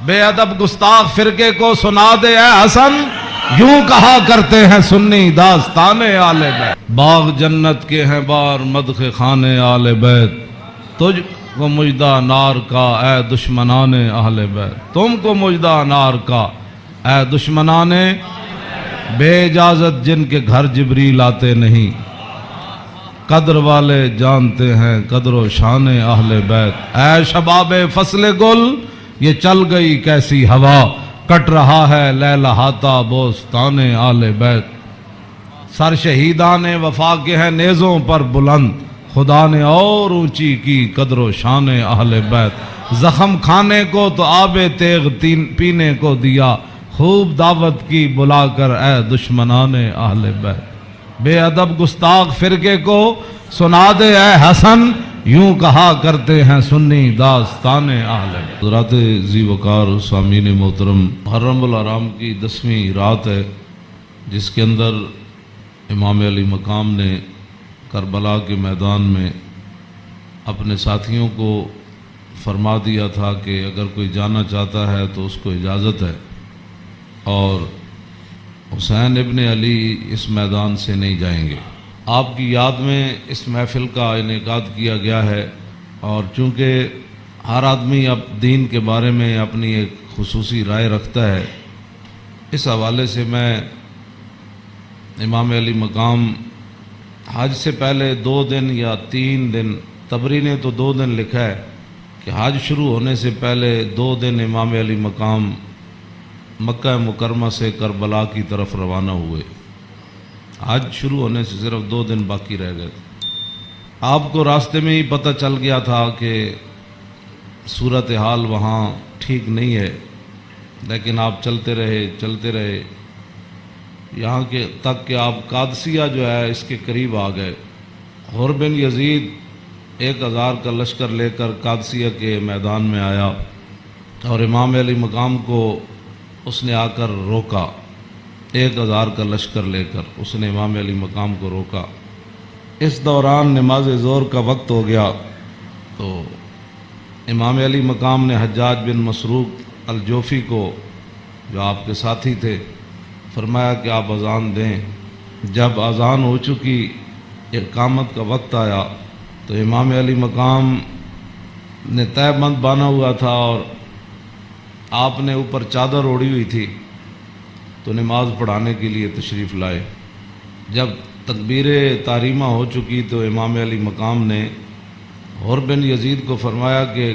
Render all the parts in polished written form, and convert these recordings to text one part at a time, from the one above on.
بے ادب گستاخ فرقے کو سنا دے اے حسن، یوں کہا کرتے ہیں سنی داستان آل بیت۔ باغ جنت کے ہیں بار مدح خان آل بیت، تجھ کو مجدہ نار کا اے دشمنان اہل بیت۔ تم کو مجدہ نار کا اے دشمنان، بے اجازت جن کے گھر جبریل آتے نہیں، قدر والے جانتے ہیں قدر و شان اہل بیت۔ اے شباب فصل گل، یہ چل گئی کیسی ہوا، کٹ رہا ہے لہلہاتا بوستان آل بیت۔ سر شہیدان وفا کے ہیں نیزوں پر بلند، خدا نے اور اونچی کی قدر و شان اہل بیت۔ زخم کھانے کو تو آب تیغ پینے کو دیا، خوب دعوت کی بلا کر اے دشمنان اہل بیت۔ بے ادب گستاخ فرقے کو سنا دے اے حسن، یوں کہا کرتے ہیں سنی داستان اہل بیت۔ حضرات ذی وقار سامعین محترم، محرم الحرام کی 10ویں رات ہے، جس کے اندر امام علی مقام نے کربلا کے میدان میں اپنے ساتھیوں کو فرما دیا تھا کہ اگر کوئی جانا چاہتا ہے تو اس کو اجازت ہے، اور حسین ابن علی اس میدان سے نہیں جائیں گے۔ آپ کی یاد میں اس محفل کا انعقاد کیا گیا ہے، اور چونکہ ہر آدمی اب دین کے بارے میں اپنی ایک خصوصی رائے رکھتا ہے، اس حوالے سے میں امام علی مقام حج سے پہلے 2 دن یا 3 دن، طبری نے تو 2 دن لکھا ہے کہ حج شروع ہونے سے پہلے 2 دن امام علی مقام مکہ مکرمہ سے کربلا کی طرف روانہ ہوئے۔ حج شروع ہونے سے صرف 2 دن باقی رہ گئے تھے۔ آپ کو راستے میں ہی پتہ چل گیا تھا کہ صورتحال وہاں ٹھیک نہیں ہے، لیکن آپ چلتے رہے یہاں کے تک کہ آپ قادسیہ جو ہے اس کے قریب آ گئے۔ حر بن یزید 1000 کا لشکر لے کر قادسیہ کے میدان میں آیا، اور امام علی مقام کو اس نے آ کر روکا۔ 1000 کا لشکر لے کر اس نے امام علی مقام کو روکا۔ اس دوران نماز ظہر کا وقت ہو گیا، تو امام علی مقام نے حجاج بن مسروق الجوفی کو، جو آپ کے ساتھی تھے، فرمایا کہ آپ اذان دیں۔ جب اذان ہو چکی، اقامت کا وقت آیا، تو امام علی مقام نے تہہ بند باندھا ہوا تھا اور آپ نے اوپر چادر اوڑھی ہوئی تھی، تو نماز پڑھانے کے لیے تشریف لائے۔ جب تکبیر تحریمہ ہو چکی تو امام علی مقام نے حر بن یزید کو فرمایا کہ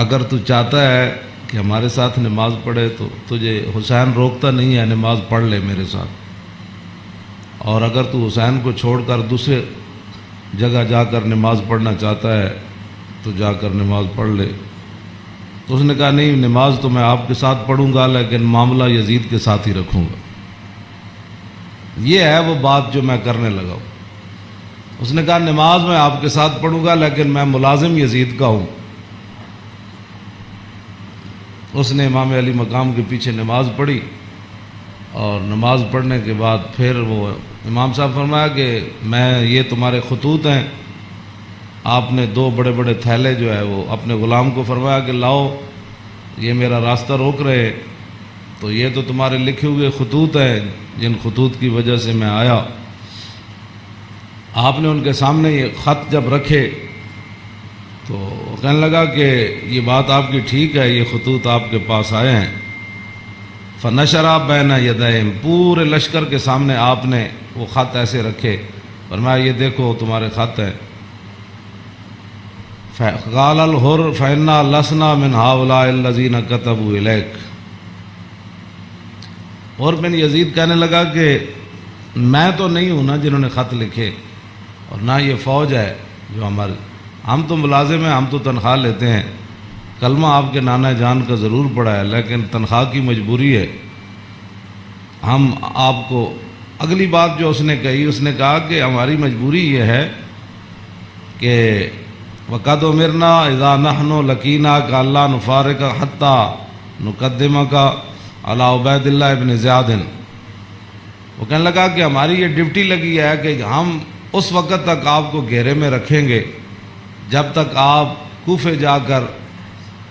اگر تو چاہتا ہے کہ ہمارے ساتھ نماز پڑھے تو تجھے حسین روکتا نہیں ہے، نماز پڑھ لے میرے ساتھ، اور اگر تو حسین کو چھوڑ کر دوسرے جگہ جا کر نماز پڑھنا چاہتا ہے تو جا کر نماز پڑھ لے۔ تو اس نے کہا نہیں، نماز تو میں آپ کے ساتھ پڑھوں گا، لیکن معاملہ یزید کے ساتھ ہی رکھوں گا۔ یہ ہے وہ بات جو میں کرنے لگا ہوں۔ اس نے کہا نماز میں آپ کے ساتھ پڑھوں گا، لیکن میں ملازم یزید کا ہوں۔ اس نے امام علی مقام کے پیچھے نماز پڑھی، اور نماز پڑھنے کے بعد پھر وہ امام صاحب فرمایا کہ یہ تمہارے خطوط ہیں۔ آپ نے 2 بڑے بڑے تھیلے جو ہے وہ اپنے غلام کو فرمایا کہ لاؤ، یہ میرا راستہ روک رہے، تو یہ تو تمہارے لکھے ہوئے خطوط ہیں، جن خطوط کی وجہ سے میں آیا۔ آپ نے ان کے سامنے یہ خط جب رکھے تو کہنے لگا کہ یہ بات آپ کی ٹھیک ہے، یہ خطوط آپ کے پاس آئے ہیں۔ فنشرا بین یدیہم، پورے لشکر کے سامنے آپ نے وہ خط ایسے رکھے، فرمایا یہ دیکھو تمہارے خط ہیں۔ قال الحر فإنا لسنا من هؤلاء الذين كتبوا إليك۔ حر بن یزید کہنے لگا کہ میں تو نہیں ہوں نا جنہوں نے خط لکھے، اور نہ یہ فوج ہے جو ہم تو ملازم ہیں، ہم تو تنخواہ لیتے ہیں، کلمہ آپ کے نانا جان کا ضرور پڑا ہے، لیکن تنخواہ کی مجبوری ہے۔ ہم آپ کو اگلی بات جو اس نے کہی، اس نے کہا کہ ہماری مجبوری یہ ہے کہ وَقَدْ أُمِرْنَا إِذَا نَحْنُ لَقِينَاكَ أَلَّا نُفَارِقَ حَتَّى نُقَدِّمَكَ عَلَىٰ عُبَيْدِ اللَّهِ بْنِ زِيَادٍ۔ وہ کہنے لگا کہ ہماری یہ ڈیوٹی لگی ہے کہ ہم اس وقت تک آپ کو گھیرے میں رکھیں گے جب تک آپ کوفے جا کر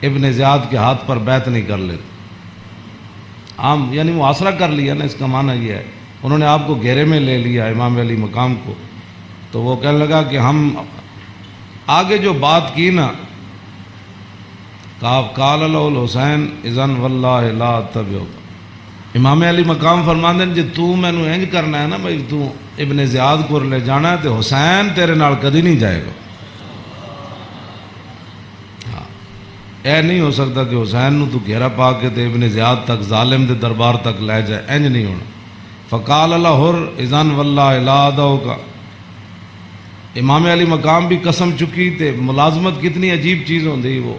ابن زیاد کے ہاتھ پر بیعت نہیں کر لیتے. عام یعنی محاصرہ کر لیا نا، اس کا معنی یہ ہے انہوں نے آپ کو گھیرے میں لے لیا امام علی مقام کو. تو وہ کہنے لگا کہ ہم آگے جو بات کی نا، قال له الحسین اذن واللہ لا اتبعک. امام علی مقام فرماندے جی تو مینوں انج کرنا ہے نا بھائی، تو ابن زیاد کو لے جانا ہے تو حسین تیرے نال کدی نہیں جائے گا. اے نہیں ہو سکتا کہ حسین نو تو گھیرا پا کے تے ابن زیاد تک ظالم دے دربار تک لے جائے، انج نہیں ہونا. فقال له اذن واللہ لا ادعوک. امام علی مقام بھی قسم چکی تے ملازمت کتنی عجیب چیز ہوندی. وہ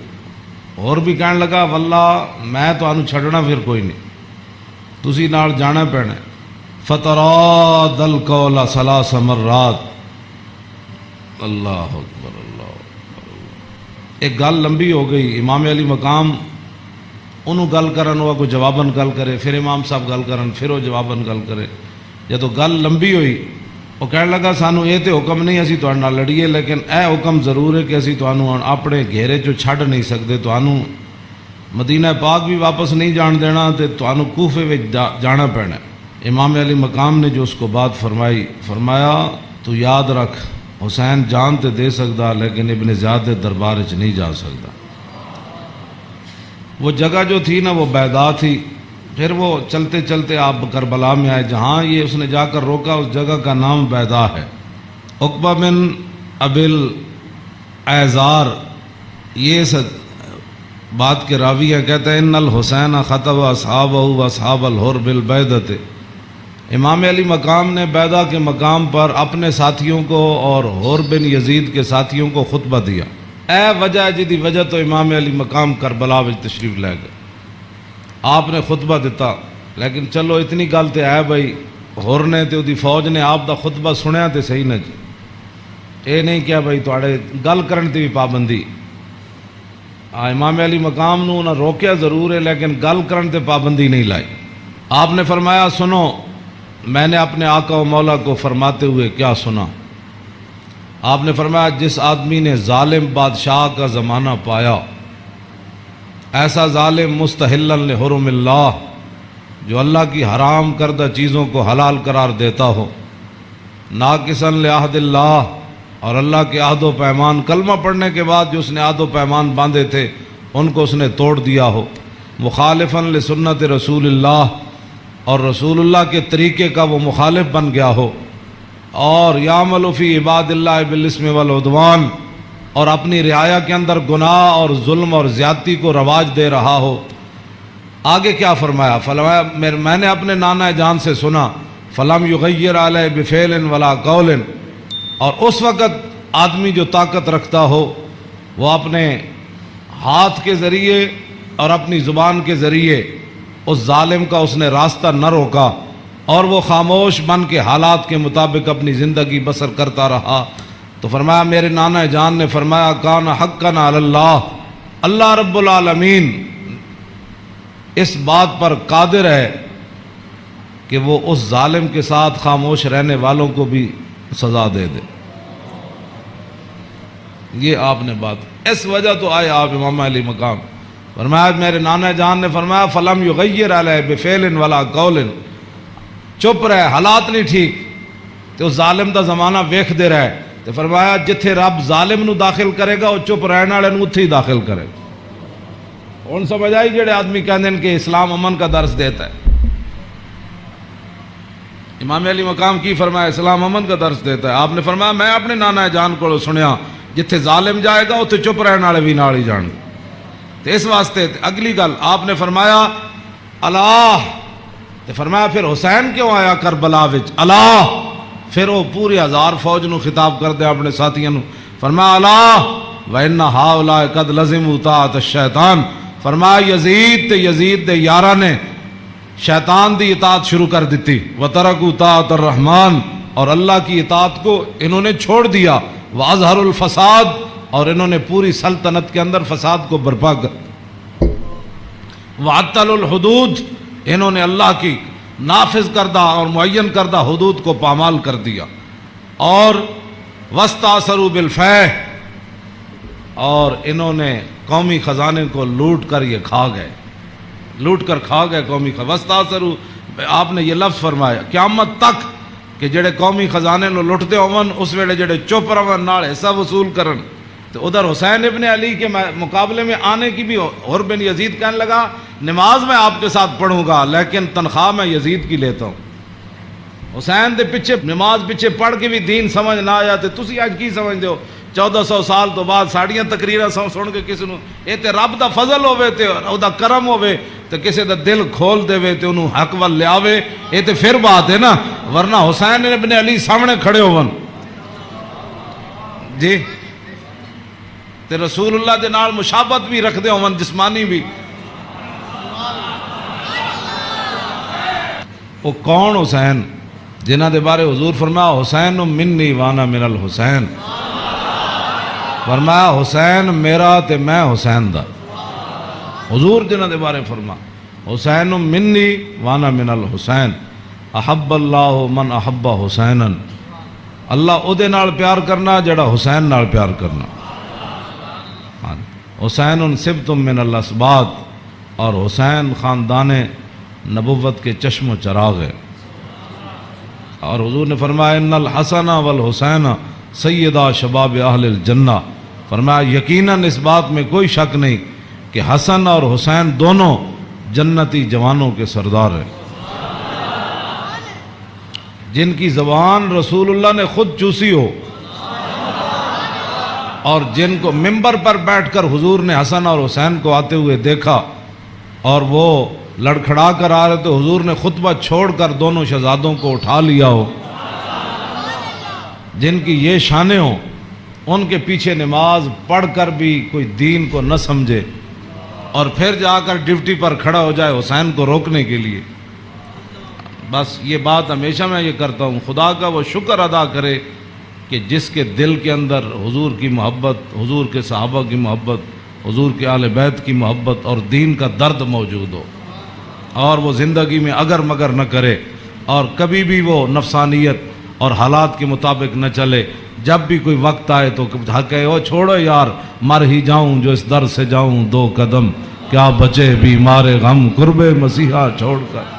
اور بھی کہنے لگا واللہ میں تانوں چھڈنا پھر کوئی نہیں، تسی نال جانا پینا. فتراد القول ثلاث مرات. اللہ اکبر اللہ اکبر. ایک گل لمبی ہو گئی. امام علی مقام انہوں گل کرن ہوا کوئی جواباً گل کرے، پھر امام صاحب گل کرن پھر وہ جواباً گل کرے. جدو گل لمبی ہوئی وہ کہنے لگا سانو یہ تو حکم نہیں اسی تہاڈے نال لڑیے، لیکن اے حکم ضرور ہے کہ اسی تانوں اپنے گھیرے چوں چھڈ نہیں سکتے، تانوں مدینہ پاک بھی واپس نہیں جان دینا تے تانوں کوفے وچ جانا پینا. امام علی مقام نے جو اس کو بات فرمائی، فرمایا تو یاد رکھ حسین جان تے دے سکتا لیکن ابن زیاد دے دربار وچ نہیں جا سکتا. وہ جگہ جو تھی نا وہ بیضا تھی. پھر وہ چلتے چلتے آپ کربلا میں آئے جہاں یہ اس نے جا کر روکا، اس جگہ کا نام بیضا ہے. عقبہ بن ابل ایزار یہ بات کے راوی ہے، کہتے ہیں ان الحسین خطب اصحابہ و اصحاب الحر بالبیضۃ. امام علی مقام نے بیضا کے مقام پر اپنے ساتھیوں کو اور حر بن یزید کے ساتھیوں کو خطبہ دیا. اے وجہ جدی وجہ تو امام علی مقام کربلا وچ تشریف لے گئے. آپ نے خطبہ دیتا، لیکن چلو اتنی گل تے ہے بھائی حر نے تے دی فوج نے آپ دا خطبہ سنیا تے صحیح نہ جی. اے نہیں کیا بھائی تواڈے گل کرن تے بھی پابندی. امام علی مقام نو نہ روکیا ضرور ہے لیکن گل کرن تے پابندی نہیں لائی. آپ نے فرمایا سنو میں نے اپنے آقا و مولا کو فرماتے ہوئے کیا سنا. آپ نے فرمایا جس آدمی نے ظالم بادشاہ کا زمانہ پایا، ایسا ظالم مستحلا لحرم اللہ جو اللہ کی حرام کردہ چیزوں کو حلال قرار دیتا ہو، ناقصا لعہد اللہ اور اللہ کے عہد و پیمان، کلمہ پڑھنے کے بعد جو اس نے عہد و پیمان باندھے تھے ان کو اس نے توڑ دیا ہو، مخالفا لسنت رسول اللہ اور رسول اللہ کے طریقے کا وہ مخالف بن گیا ہو، اور یعمل فی عباد اللہ بالاسم والعدوان اور اپنی رعایا کے اندر گناہ اور ظلم اور زیادتی کو رواج دے رہا ہو. آگے کیا فرمایا؟ فرمایا میں نے اپنے نانا جان سے سنا فلم یغیر علیہ بفعل ولا قول. اور اس وقت آدمی جو طاقت رکھتا ہو وہ اپنے ہاتھ کے ذریعے اور اپنی زبان کے ذریعے اس ظالم کا اس نے راستہ نہ روکا اور وہ خاموش بن کے حالات کے مطابق اپنی زندگی بسر کرتا رہا. تو فرمایا میرے نانا جان نے فرمایا کان حقا علی اللہ، اللہ رب العالمین اس بات پر قادر ہے کہ وہ اس ظالم کے ساتھ خاموش رہنے والوں کو بھی سزا دے دے. یہ آپ نے بات اس وجہ تو آئے آپ امام علی مقام. فرمایا میرے نانا جان نے فرمایا فلم یغیر علیہ بفعل ولا قول، چپ رہے حالات نہیں ٹھیک تو ظالم دا زمانہ ویکھ دے رہے. تو فرمایا جتھے رب ظالم نو داخل کرے گا وہ چپ رہنے والے نو اتھے ہی داخل کرے گا. ہن سمجھ آئی جڑے آدمی کہندے ہیں کہ اسلام امن کا درس دیتا ہے. امام علی مقام کی فرمایا اسلام امن کا درس دیتا ہے. آپ نے فرمایا میں اپنے نانا جان کو سنیا جتھے ظالم جائے گا اتھے چپ رہنے والے بھی نال ہی جان گے. تو اس واسطے اگلی گل آپ نے فرمایا اللہ. تو فرمایا پھر حسین کیوں آیا کربلا وچ؟ اللہ. پھر وہ پوری 1000 فوج نو خطاب کر دیا اپنے ساتھیوں نو. فرمایا اللہ وَإِنَّ هَؤُلَاءِ قَدْ لَزِمُوا طَاعَةَ الشَّيْطَانِ. فرمایا یزید دے یاراں نے شیطان دی اطاعت شروع کر دیتی. وَتَرَكُوا طَاعَةَ الرَّحْمَانِ اور اللہ کی اطاعت کو انہوں نے چھوڑ دیا. وَأَظْهَرُوا الْفَسَادِ اور انہوں نے پوری سلطنت کے اندر فساد کو برپا کر. وَعَطَّلُوا الْحُدُودِ انہوں نے اللہ کی نافذ کردہ اور معین کردہ حدود کو پامال کر دیا. اور وَاسْتَأْثَرُوا بِالْفَیْحِ اور انہوں نے قومی خزانے کو لوٹ کر یہ کھا گئے، لوٹ کر کھا گئے قومی وستاثروا، آپ نے یہ لفظ فرمایا قیامت تک کہ جڑے قومی خزانے نو لٹتے ہون اس ویلے جڑے چپ رہن نال حصہ وصول کرن۔ تو ادھر حسین ابن علی کے مقابلے میں آنے کی بھی عمر بن یزید کہنے لگا نماز میں آپ کے ساتھ پڑھوں گا لیکن تنخواہ میں یزید کی لیتا ہوں۔ حسین دے پیچھے نماز پیچھے پڑھ کے بھی دین سمجھ نہ آیا تے تسی اج کی سمجھدے ہو 1400 سال تو بعد ساڑیاں تقریراں سن کے کسی نو اے تے رب دا فضل ہوے تے او دا کرم ہوے تے کسی دا دل کھول دے تے انہوں حق ول لیاوے، اے تے پھر بات ہے نا، ورنہ حسین ابن علی سامنے کھڑے ہون جی تے رسول اللہ دے نال مشابہت بھی رکھ دے ہون جسمانی بھی۔ وہ کون حسین جنہ دے بارے حضور فرمایا حسین منی وانا من الحسین، فرمایا حسین میرا تے میں حسین دا، حضور جنہ دے بارے فرما حسین منی وانا من الحسین، احب اللہ من احب حسینا، اللہ او دے نال پیار کرنا جڑا حسین نال پیار کرنا۔ حسین سبت من الاسباط، اور حسین خاندان نبوت کے چشم و چراغ ہے۔ اور حضور نے فرمایا ان الحسن والحسین سیدہ شباب اہل الجنہ، فرمایا یقیناً اس بات میں کوئی شک نہیں کہ حسن اور حسین دونوں جنتی جوانوں کے سردار ہیں، جن کی زبان رسول اللہ نے خود چوسی ہو، اور جن کو ممبر پر بیٹھ کر حضور نے حسن اور حسین کو آتے ہوئے دیکھا اور وہ لڑکھڑا کر آ رہے تو حضور نے خطبہ چھوڑ کر دونوں شہزادوں کو اٹھا لیا ہو، جن کی یہ شانیں ہوں، ان کے پیچھے نماز پڑھ کر بھی کوئی دین کو نہ سمجھے اور پھر جا کر ڈیوٹی پر کھڑا ہو جائے حسین کو روکنے کے لیے۔ بس یہ بات ہمیشہ میں یہ کرتا ہوں، خدا کا وہ شکر ادا کرے کہ جس کے دل کے اندر حضور کی محبت، حضور کے صحابہ کی محبت، حضور کے اہل بیت کی محبت اور دین کا درد موجود ہو، اور وہ زندگی میں اگر مگر نہ کرے اور کبھی بھی وہ نفسانیت اور حالات کے مطابق نہ چلے۔ جب بھی کوئی وقت آئے تو کہے او چھوڑو یار مر ہی جاؤں جو اس در سے جاؤں دو قدم، کیا بچے بیمار غم قرب مسیحا چھوڑ کر۔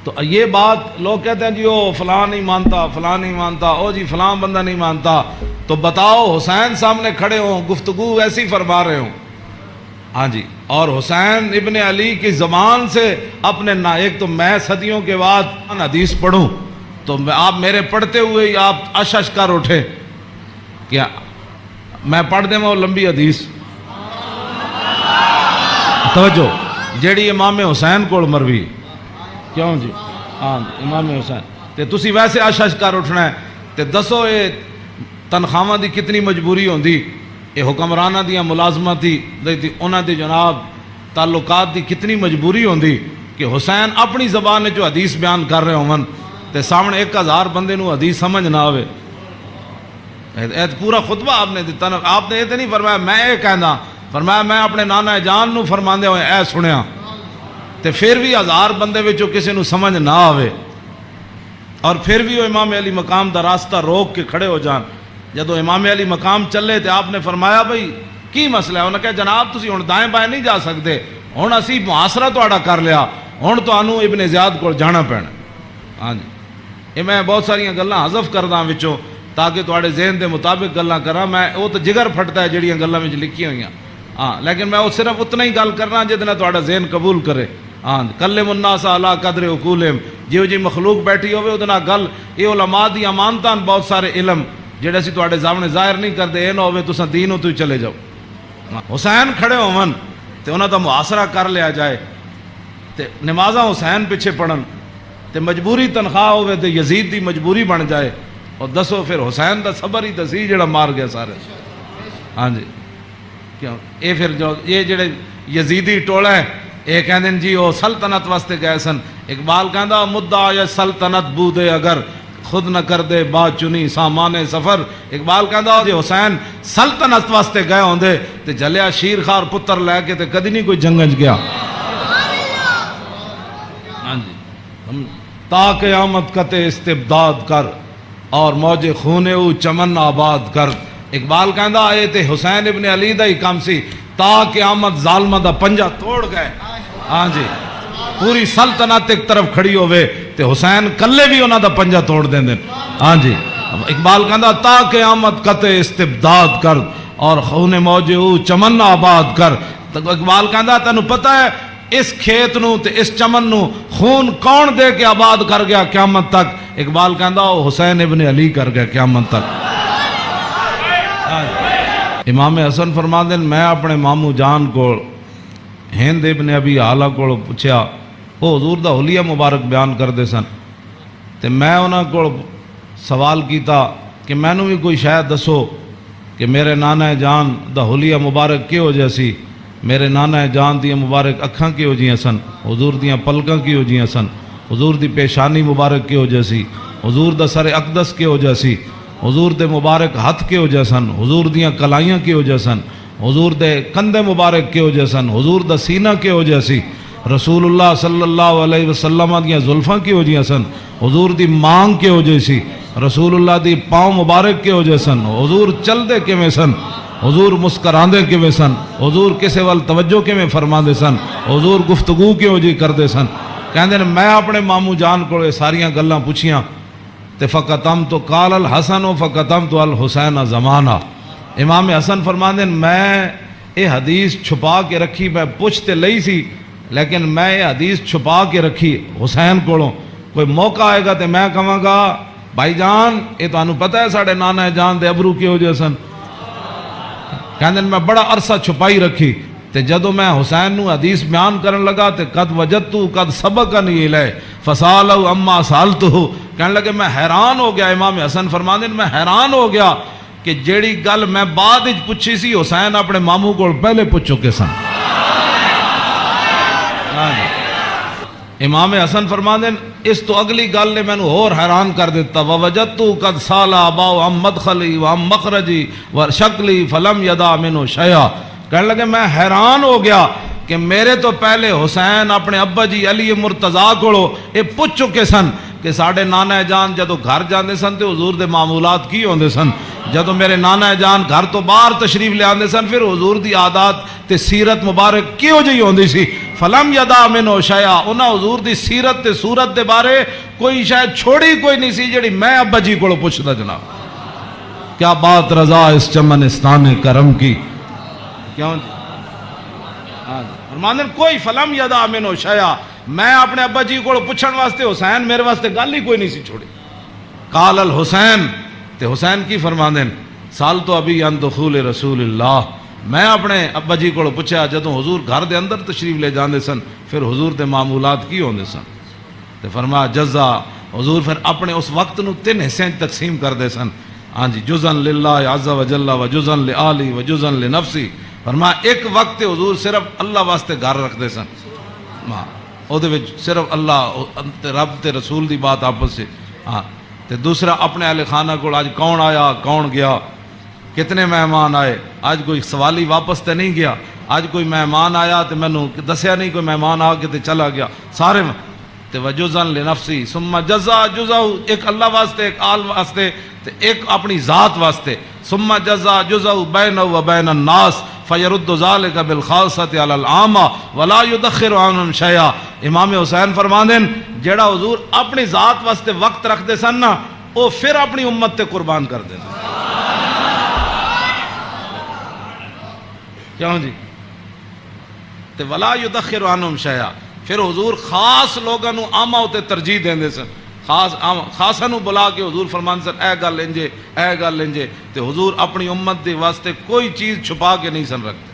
تو یہ بات لوگ کہتے ہیں جی او فلاں نہیں مانتا، فلاں نہیں مانتا، او جی فلاں بندہ نہیں مانتا، تو بتاؤ حسین سامنے کھڑے ہوں گفتگو ایسی فرما رہے ہوں، ہاں جی، اور حسین ابن علی کی زبان سے اپنے ایک تو میں صدیوں کے بعد حدیث پڑھوں تو آپ میرے پڑھتے ہوئے ہی آپ اش کر اٹھے، کیا میں پڑھ دیں وہ لمبی حدیث توجہ جیڑی امام حسین کو مروی کیوں جی، ہاں امام حسین تے تسی ویسے اش کر اٹھنا ہے تے دسو یہ تنخواہ دی کتنی مجبوری ہوندی، یہ حکمرانہ دیا ملازمت تھی انہاں دی جناب تعلقات دی کتنی مجبوری ہوندی کہ حسین اپنی زبان جو حدیث بیان کر رہے ہوں تے سامنے 1000 بندے نو حدیث سمجھ نہ آوے۔ پورا خطبہ آپ نے دیتا نا، آپ نے یہ تو نہیں فرمایا میں یہ کہنا، فرمایا میں اپنے نانا جان نو فرماندے ہوئے اے سنیا تے پھر بھی 1000 بندے وچوں کسی نو سمجھ نہ آوے اور پھر بھی وہ امام علی مقام دا راستہ روک کے کھڑے ہو جان۔ جدو امام علی مقام چلے تے آپ نے فرمایا بھئی کی مسئلہ ہے؟ انہوں نے کہا جناب تسی ہن دائیں بائیں نہیں جا سکتے، ہن اسی محاصرہ تہاڈا کر لیا، ہن تانوں ابن زیاد کو جانا پینا۔ ہاں جی، یہ میں بہت ساری گلاں حذف کردا وچوں تاکہ تہاڈے ذہن دے مطابق گلاں کراں، میں وہ تو جگر پھٹتا ہے جڑیاں گلاں وچ لکھی ہوئیاں، ہاں لیکن میں وہ صرف اتنا ہی گل کرنا جہدے نال تہاڈا ذہن قبول کرے۔ ہاں کلم الناس علی قدر عقولہم، جیو جی مخلوق بیٹھی ہوئے وہ نال گل، یہ علماء دی امانتاں بہت سارے علم جڑے اسی تہاڈے سامنے ظاہر نہیں کرتے، اے نہ ہوے تساں دینوں تو چلے جاؤ۔ حسین کھڑے ہون تے انہاں دا محاصرہ کر لیا جائے تے نمازاں حسین پیچھے پڑھن تے مجبوری تنخواہ ہوئے تے یزید دی مجبوری بن جائے، اور دسو پھر حسین دا صبر ہی دسی جڑا مار گیا سارے۔ ہاں جی کیوں اے پھر جو یہ جڑے یزیدی ٹولا ہے یہ کہندے جی وہ سلطنت واسطے گئے سن، اقبال کہندا مدعا یا سلطنت بودے اگر خود نہ کر دے با چنی سامان سفر۔ اقبال کہندا جی حسین سلطنت واسطے گئے ہوندے تے جلیا شیر خار پتر لے کے تے کدی نہیں کوئی جنگج گیا۔ ہاں جی، تا قیامت قطع استبداد کر اور موج خون او چمن آباد کر، اقبال کہندا اے تے حسین ابن علی دا ہی کام سی تا قیامت ظالمہ دا پنجا توڑ گئے. ہاں جی پوری سلطنت ایک طرف کھڑی ہوئے تے حسین کلے بھی انہاں دا پنجا توڑ دیں دیں. ہاں جی اقبال کہندا تا قیامت قطع استبداد کر اور خون موج او چمن آباد کر. اقبال کہندا تینوں پتہ ہے اس کھیت نو تے اس چمن نو خون کون دے کے آباد کر گیا قیامت تک؟ اقبال کہندا وہ حسین ابن علی کر گیا قیامت تک. امام حسن فرماندے میں اپنے مامو جان کو ہند ابن ابی آلہ کو پوچھیا، وہ حضور دا حلیہ مبارک بیان کردے سن تے میں انہاں کو سوال کیتا کہ مینوں بھی کوئی شاید دسو کہ میرے نانا جان دا حلیہ مبارک کیہو جہا سی، میرے نانا جان دیاں مبارک اکھاں کیہو جیاں سن، حضور دیاں پلکاں کیہو جیاں سن، حضور دی پیشانی مبارک کیہو جہا سی، حضور دا سر اقدس کیہو جہا سی، حضور دے مبارک ہتھ کیہو جہا سن، حضور دیاں کلائیاں کیہو جہا سن، حضور دے کندھے مبارک کیہو جہا سن، حضور دا سینہ کیہو جہا سی، رسول اللہ صلی اللہ علیہ وسلم دیاں زلفاں کیہو جیاں سن، حضور دی مانگ کیہو جہی سی، رسول اللہ دی پاؤں مبارک کیہو جہے سن، حضور چل دے کیویں سن، حضور مسکراندے کیویں سن، حضور کسے وال توجہ کیویں فرماندے سن، حضور گفتگو کیہو جی کردے سن. کہندے نے میں اپنے مامو جان کو ساریاں گلاں پوچھیاں تے فقطم تو قال الحسن فقطم تو الحسین زمانہ. امام حسن فرماندے میں یہ حدیث چھپا کے رکھی، میں پوچھ تے لئی سی لیکن میں یہ حدیث چھپا کے رکھی حسین کولوں. کوئی موقع آئے گا تے میں کہاں گا بھائی جان یہ تانوں پتہ ہے ساڑھے نانا جان دے ابرو کیہو جہے سن. کہندے میں بڑا عرصہ چھپائی رکھی تے جدو میں حسین نو حدیث بیان کرن لگا تے قد وجدتو قد سبقنی الیہ فسالو اما سالتو. کہنے لگے میں حیران ہو گیا. امام حسن فرماندے میں حیران ہو گیا کہ جیڑی گل میں بعد وچ پوچھی سی حسین اپنے ماموں کو پہلے پوچھ چکے سن. امام حسن فرماندے اس تو اگلی گل نے میں اور حیران کر دیتا. ووجدتو قد سالا باو ام مدخلی و ام مخرجی و شکلی فلم یدا منو شیعہ. کہنے لگے میں حیران ہو گیا کہ میرے تو پہلے حسین اپنے ابا جی علی مرتضیٰ کو یہ پوچھ چکے سن کہ ساڑھے نانا جان جدو گھر جاندے سن تے حضور دے معمولات کی ہوندے سن. جدو میرے نانا جان گھر تو باہر تشریف لے آندے سن پھر حضور دی عادات تے سیرت مبارک کیوں جی ہوندی سی. فلم یدا منو شیعہ انہاں حضور دی سیرت تے صورت دے بارے کوئی شاید چھوڑی کوئی نہیں سی جڑی میں ابا جی کو پوچھدا. جناب کیا بات رضا اس چمنستان کرم کی. کیوں فرماندن کوئی فلم یدا منو شیعہ میں اپنے ابا جی کو پوچھن واسطے حسین میرے واسطے گل ہی کوئی نہیں سی چھوڑی. قال الحسین تے حسین کی فرماندن سال تو ابھی ان دخول رسول اللہ میں اپنے ابا جی کو پوچھا جدوں حضور گھر دے اندر تشریف لے جاندے سن پھر حضور دے معمولات کی ہوندے سن. تے فرمایا جزا حضور پھر اپنے اس وقت نو 3 حصے تقسیم کر دے سن. ہاں جی جزن للہ عز و جل و جزن لآلی و جزن لنفسی. فرمایا ایک وقت حضور صرف اللہ واسطے گھر رکھ دے سن او دے وچ صرف اللہ رب تے رسول دی بات آپس سے. ہاں تے دوسرا اپنے اہل خانہ کو آج کون آیا کون گیا کتنے مہمان آئے. آج کوئی سوالی واپس تے نہیں گیا. آج کوئی مہمان آیا تے میں نو دسیا نہیں کوئی مہمان آ کے تے چلا گیا سارے. تے وجزن لنفسی ثم جزا جزا ایک اللہ واسطے ایک آل واسطے تے ایک اپنی ذات واسطے. ثم جزا جزا بینہ و بین الناس فیرد ذالک بالخاصۃ علی العامہ ولا یدخر عنہم شیئا. امام حسین فرماندن جیڑا حضور اپنی ذات واسطے وقت رکھ دے سن نا وہ پھر اپنی امت تے قربان کر دے. کیوں جی تے ولا یدخر عنہم شیئا پھر حضور خاص لوگاں نو عامہ تے ترجیح دیندے سن. خاصا نو بلا کے حضور فرمان سن اے گل انجے اے گل انجے. تے حضور اپنی امت دے واسطے کوئی چیز چھپا کے نہیں سن رکھتے.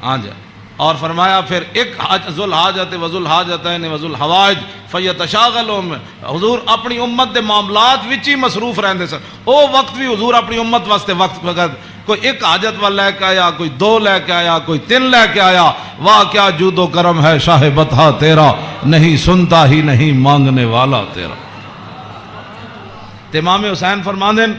ہاں جا اور فرمایا پھر ایک ذل حاجت و ذل حاجتین و ذل حوائج فیتشاغلون. حضور اپنی امت دے معاملات وچ ہی مصروف رہندے سن. او وقت بھی حضور اپنی امت واسطے وقت وقت کوئی ایک حاجت والا لے کے آیا کوئی 2 لے کے آیا کوئی 3 لے کے آیا. واہ کیا جود و کرم ہے شاہ بطحا تیرا نہیں سنتا ہی نہیں مانگنے والا تیرا. امام حسین فرماندن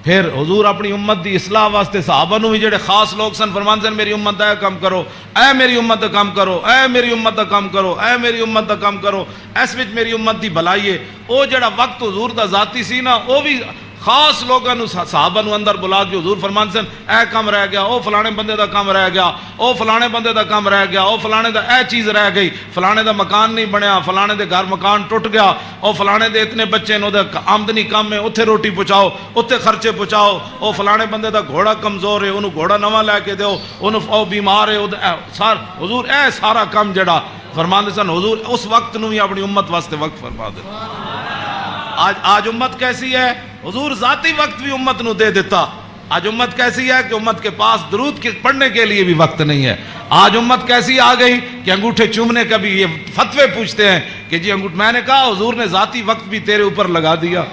پھر حضور اپنی امت دی اصلاح واسطے صحابہ نو بھی جڑے خاص لوگ سن فرماندن میری امت دا کام کرو اے میری امت دا کام کرو اے میری امت دا کام کرو اے میری امت دا کام کرو. اس وچ میری امت دی بھلائی ہے. او جڑا وقت حضور دا ذاتی سی نا او بھی خاص لوگوں صحابہ نو اندر بلا کے حضور فرمان سن اے کم رہ گیا، او فلانے بندے دا کم رہ گیا، او فلانے بندے دا کم رہ گیا، او فلانے دا اے چیز رہ گئی، فلانے دا مکان نہیں بنیا، فلانے دے گھر مکان ٹوٹ گیا، او فلانے دے اتنے بچے نو دا آمدنی کم ہے، اتھے روٹی پہنچاؤ، اتھے خرچے پہنچاؤ، او فلانے بندے دا گھوڑا کمزور ہے، انہوں گھوڑا نواں لے کے دیو، انہوں او بیمار ہے، حضور اے سارا کم جڑا فرمان دے سن حضور اس وقت نو ہی اپنی امت واسطے وقت فرما دے۔ آج امت کیسی ہے؟ حضور ذاتی وقت بھی امت نو دے دیتا۔ آج امت کیسی ہے کہ امت کے پاس درود پڑھنے کے لیے بھی وقت نہیں ہے۔ آج امت کیسی آ گئی کہ انگوٹھے چومنے کا بھی یہ فتوے پوچھتے ہیں کہ جی میں نے کہا حضور نے ذاتی وقت بھی تیرے اوپر لگا دیا،